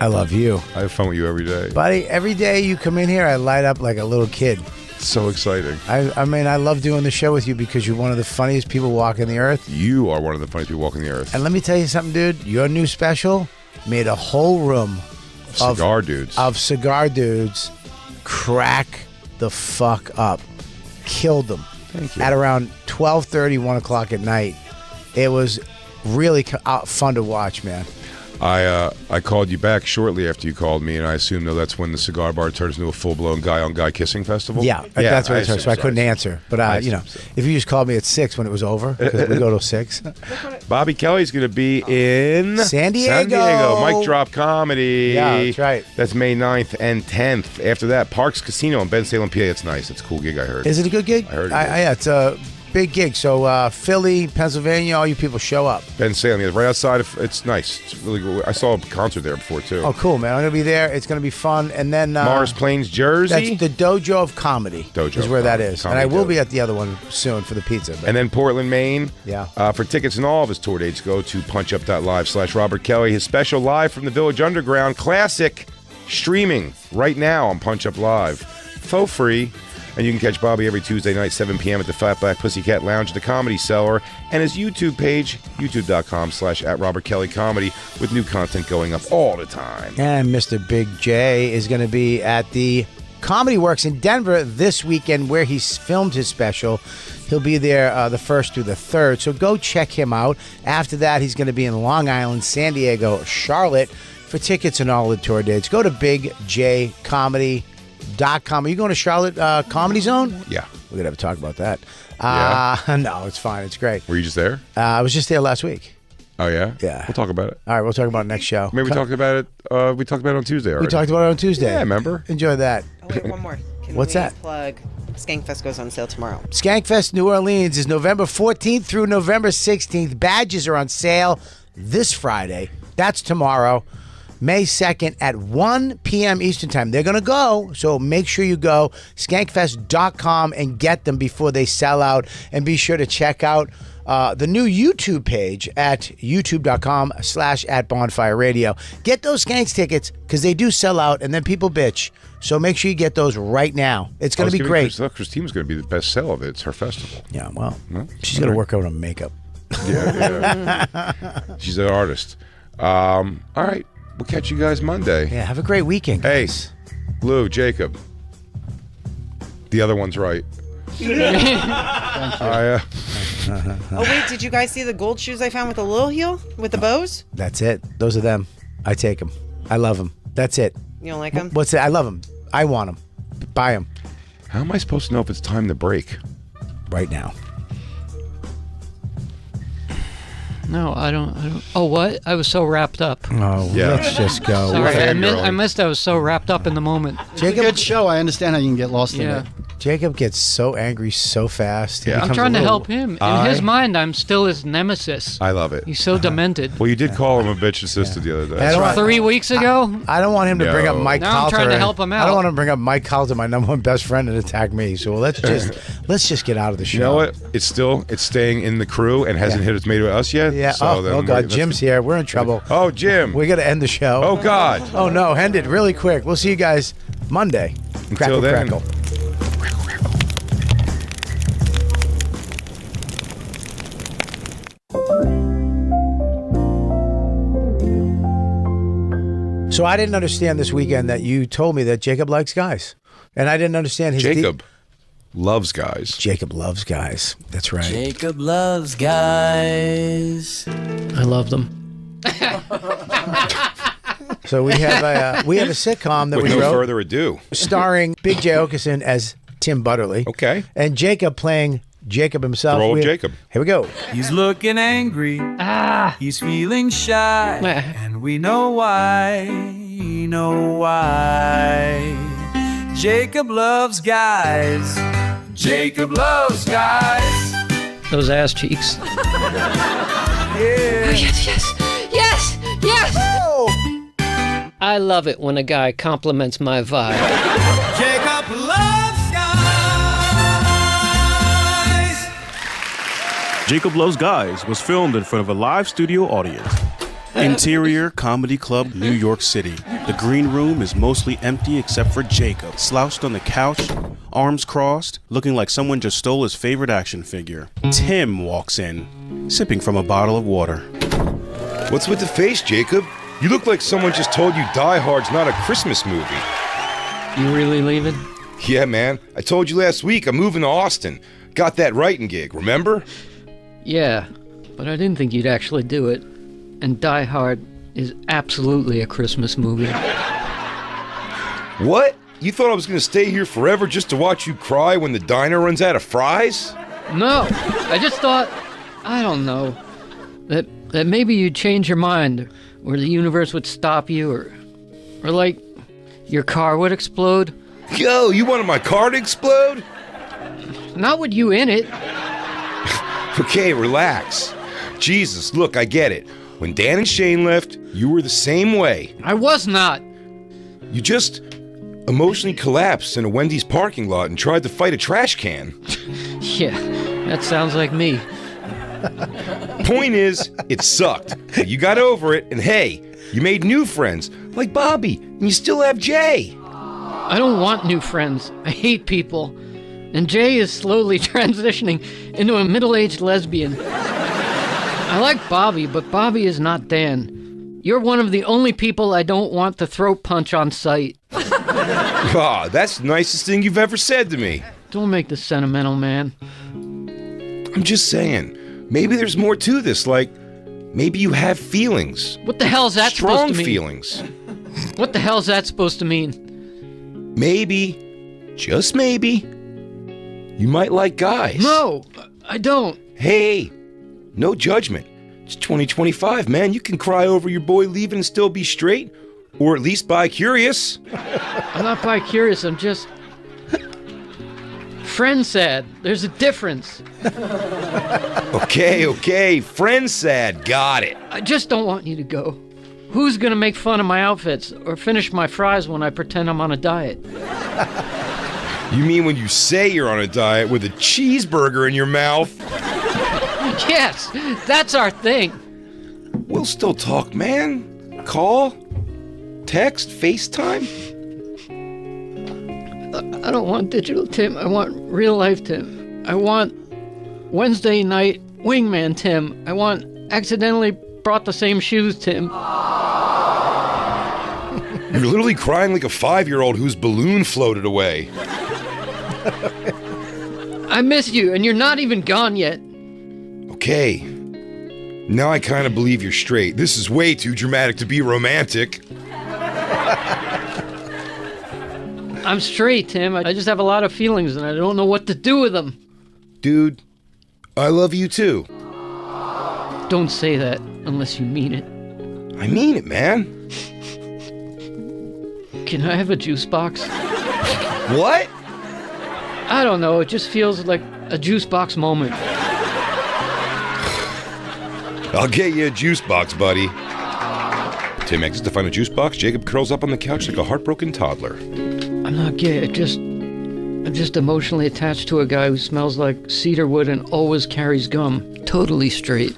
I love you. I have fun with you every day. Buddy, every day you come in here, I light up like a little kid. It's so exciting. I mean, I love doing the show with you because you're one of the funniest people walking the earth. You are one of the funniest people walking the earth. And let me tell you something, dude. Your new special made a whole room Cigar dudes. of cigar dudes crack the fuck up. Killed them. Thank you. At around 12:30, 1 o'clock at night. It was really fun to watch, man. I called you back shortly after you called me, and I assumed though that's when the cigar bar turns into a full-blown guy-on-guy kissing festival. Yeah, that's what it turned. So I couldn't answer. But if you just called me at 6 when it was over, because we go till 6. Bobby Kelly's going to be in San Diego. San Diego. Mic Drop Comedy. Yeah, that's right. That's May 9th and 10th. After that, Parks Casino in Ben Salem, PA. It's nice. It's a cool gig, I heard. Is it a good gig? I heard it is. Yeah, it's a big gig. So Philly, Pennsylvania, all you people show up. Ben Salem, yeah, right outside of. It's nice. It's really good. I saw a concert there before too. Oh, cool, man! I'm gonna be there. It's gonna be fun. And then Morris Plains, Jersey. That's the Dojo of Comedy. Dojo is of where that Comedy. is. Comedy And I will Dojo. be at the other one soon for the pizza. But And then Portland, Maine. Yeah. For tickets and all of his tour dates, go to punchup.live/Robert Kelly. His special live from the Village Underground classic streaming right now on Punch Up Live for free. And you can catch Bobby every Tuesday night, 7 p.m. at the Fat Black Pussycat Lounge at the Comedy Cellar, and his YouTube page, youtube.com/@RobertKellyComedy, with new content going up all the time. And Mr. Big J is going to be at the Comedy Works in Denver this weekend where he's filmed his special. He'll be there the 1st through the 3rd, so go check him out. After that, he's going to be in Long Island, San Diego, Charlotte. For tickets and all the tour dates, go to bigjcomedy.com. Are you going to Charlotte Comedy Zone? Yeah. We're going to have a talk about that. Yeah. No, it's fine. It's great. Were you just there? I was just there last week. Oh, yeah? Yeah. We'll talk about it. All right, we'll talk about it next show. Maybe we talked about it. We talked about it on Tuesday already. We talked about it on Tuesday. Yeah, remember? Enjoy that. Oh, wait, one more. What's that? Plug. Skankfest goes on sale tomorrow. Skankfest New Orleans is November 14th through November 16th. Badges are on sale this Friday. That's tomorrow, May 2nd at 1 p.m. Eastern Time. They're going to go, so make sure you go skankfest.com and get them before they sell out. And be sure to check out the new YouTube page at youtube.com/@bonfireradio. Get those Skanks tickets because they do sell out and then people bitch. So make sure you get those right now. It's going to be great. Christine's going to be the best sell of it. It's her festival. Yeah, well, No? she's going to work out on makeup. Yeah. She's an artist. All right. We'll catch you guys Monday. Yeah, have a great weekend, guys. Hey, Lou, Jacob. The other one's right. Oh, wait, did you guys see the gold shoes I found with the little heel? With the bows? That's it. Those are them. I take them. I love them. That's it. You don't like them? What's it? I love them. I want them. Buy them. How am I supposed to know if it's time to break? Right now. No, I don't. Oh, what? I was so wrapped up. Oh, let's just go. Sorry, I missed. I was so wrapped up in the moment. Jacob, good show. I understand how you can get lost in it. Jacob gets so angry so fast. Yeah. I'm trying to help him. In his mind, I'm still his nemesis. I love it. He's so demented. Well, you did call him a bitch and sister the other day. 3 weeks ago? I don't want him to bring up Mike Now I'm Calter. trying to help him out. I don't want him to bring up Mike Calter, my number one best friend, and attack me. So let's just get out of the show. You know what? It's staying in the crew and hasn't hit its mate with us yet. Yeah. So Oh God, Jim's here. We're in trouble. Oh, Jim. We got to end the show. Oh God. Oh no, end it really quick. We'll see you guys Monday. Until then. Crackle. So I didn't understand this weekend that you told me that Jacob likes guys, and I didn't understand his. Jacob loves guys. Jacob loves guys. That's right. Jacob loves guys. I love them. So we have a sitcom that With we no wrote, further ado, starring Big J Okerson as Tim Butterly. Okay. And Jacob playing Jacob himself. Throw up Jacob. Here we go. He's looking angry. He's feeling shy. And we know why. Jacob loves guys. Jacob loves guys. Those ass cheeks. Yeah. Yes. I love it when a guy compliments my vibe. Jacob loves guys. Jacob Loves Guys was filmed in front of a live studio audience. Interior Comedy Club, New York City. The green room is mostly empty except for Jacob, slouched on the couch, arms crossed, looking like someone just stole his favorite action figure. Tim walks in, sipping from a bottle of water. What's with the face, Jacob? You look like someone just told you Die Hard's not a Christmas movie. You really leaving? Yeah, man. I told you last week I'm moving to Austin. Got that writing gig, remember? Yeah, but I didn't think you'd actually do it. And Die Hard is absolutely a Christmas movie. What? You thought I was going to stay here forever just to watch you cry when the diner runs out of fries? No, I just thought, I don't know, that maybe you'd change your mind, or the universe would stop you, or like, your car would explode. Yo, you wanted my car to explode? Not with you in it. Okay, relax. Jesus, look, I get it. When Dan and Shane left, you were the same way. I was not. You just emotionally collapsed in a Wendy's parking lot and tried to fight a trash can. Yeah, that sounds like me. Point is, it sucked. But you got over it, and hey, you made new friends, like Bobby, and you still have Jay. I don't want new friends. I hate people. And Jay is slowly transitioning into a middle-aged lesbian. I like Bobby, but Bobby is not Dan. You're one of the only people I don't want to throat punch on sight. Ah, that's the nicest thing you've ever said to me. Don't make this sentimental, man. I'm just saying, maybe there's more to this, like, maybe you have feelings. What the hell is that supposed to mean? Strong feelings. What the hell is that supposed to mean? Maybe, just maybe, you might like guys. No, I don't. Hey, no judgment. It's 2025, man. You can cry over your boy leaving and still be straight. Or at least bi-curious. I'm not bi-curious, I'm just... friend sad. There's a difference. Okay. Friend sad. Got it. I just don't want you to go. Who's gonna make fun of my outfits or finish my fries when I pretend I'm on a diet? You mean when you say you're on a diet with a cheeseburger in your mouth? Yes, that's our thing. We'll still talk, man. Call, text, FaceTime. I don't want digital Tim. I want real life Tim. I want Wednesday night wingman Tim. I want accidentally brought the same shoes Tim. You're literally crying like a 5-year-old whose balloon floated away. I miss you, and you're not even gone yet. Okay. Now I kind of believe you're straight. This is way too dramatic to be romantic. I'm straight, Tim. I just have a lot of feelings, and I don't know what to do with them. Dude, I love you too. Don't say that unless you mean it. I mean it, man. Can I have a juice box? What? I don't know. It just feels like a juice box moment. I'll get you a juice box, buddy. Tim exits to find a juice box. Jacob curls up on the couch like a heartbroken toddler. I'm not gay. I'm just emotionally attached to a guy who smells like cedar wood and always carries gum. Totally straight.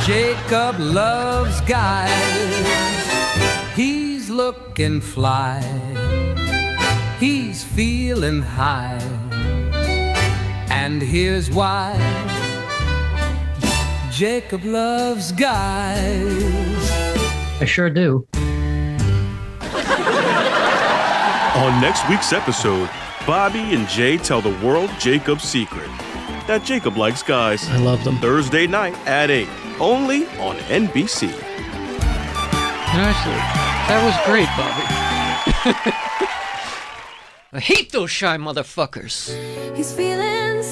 Jacob loves guys. He's looking fly. He's feeling high. And here's why. Jacob loves guys. I sure do. On next week's episode, Bobby and Jay tell the world Jacob's secret. That Jacob likes guys. I love them. Thursday night at 8. Only on NBC. Honestly, that was great, Bobby. I hate those shy motherfuckers. He's feeling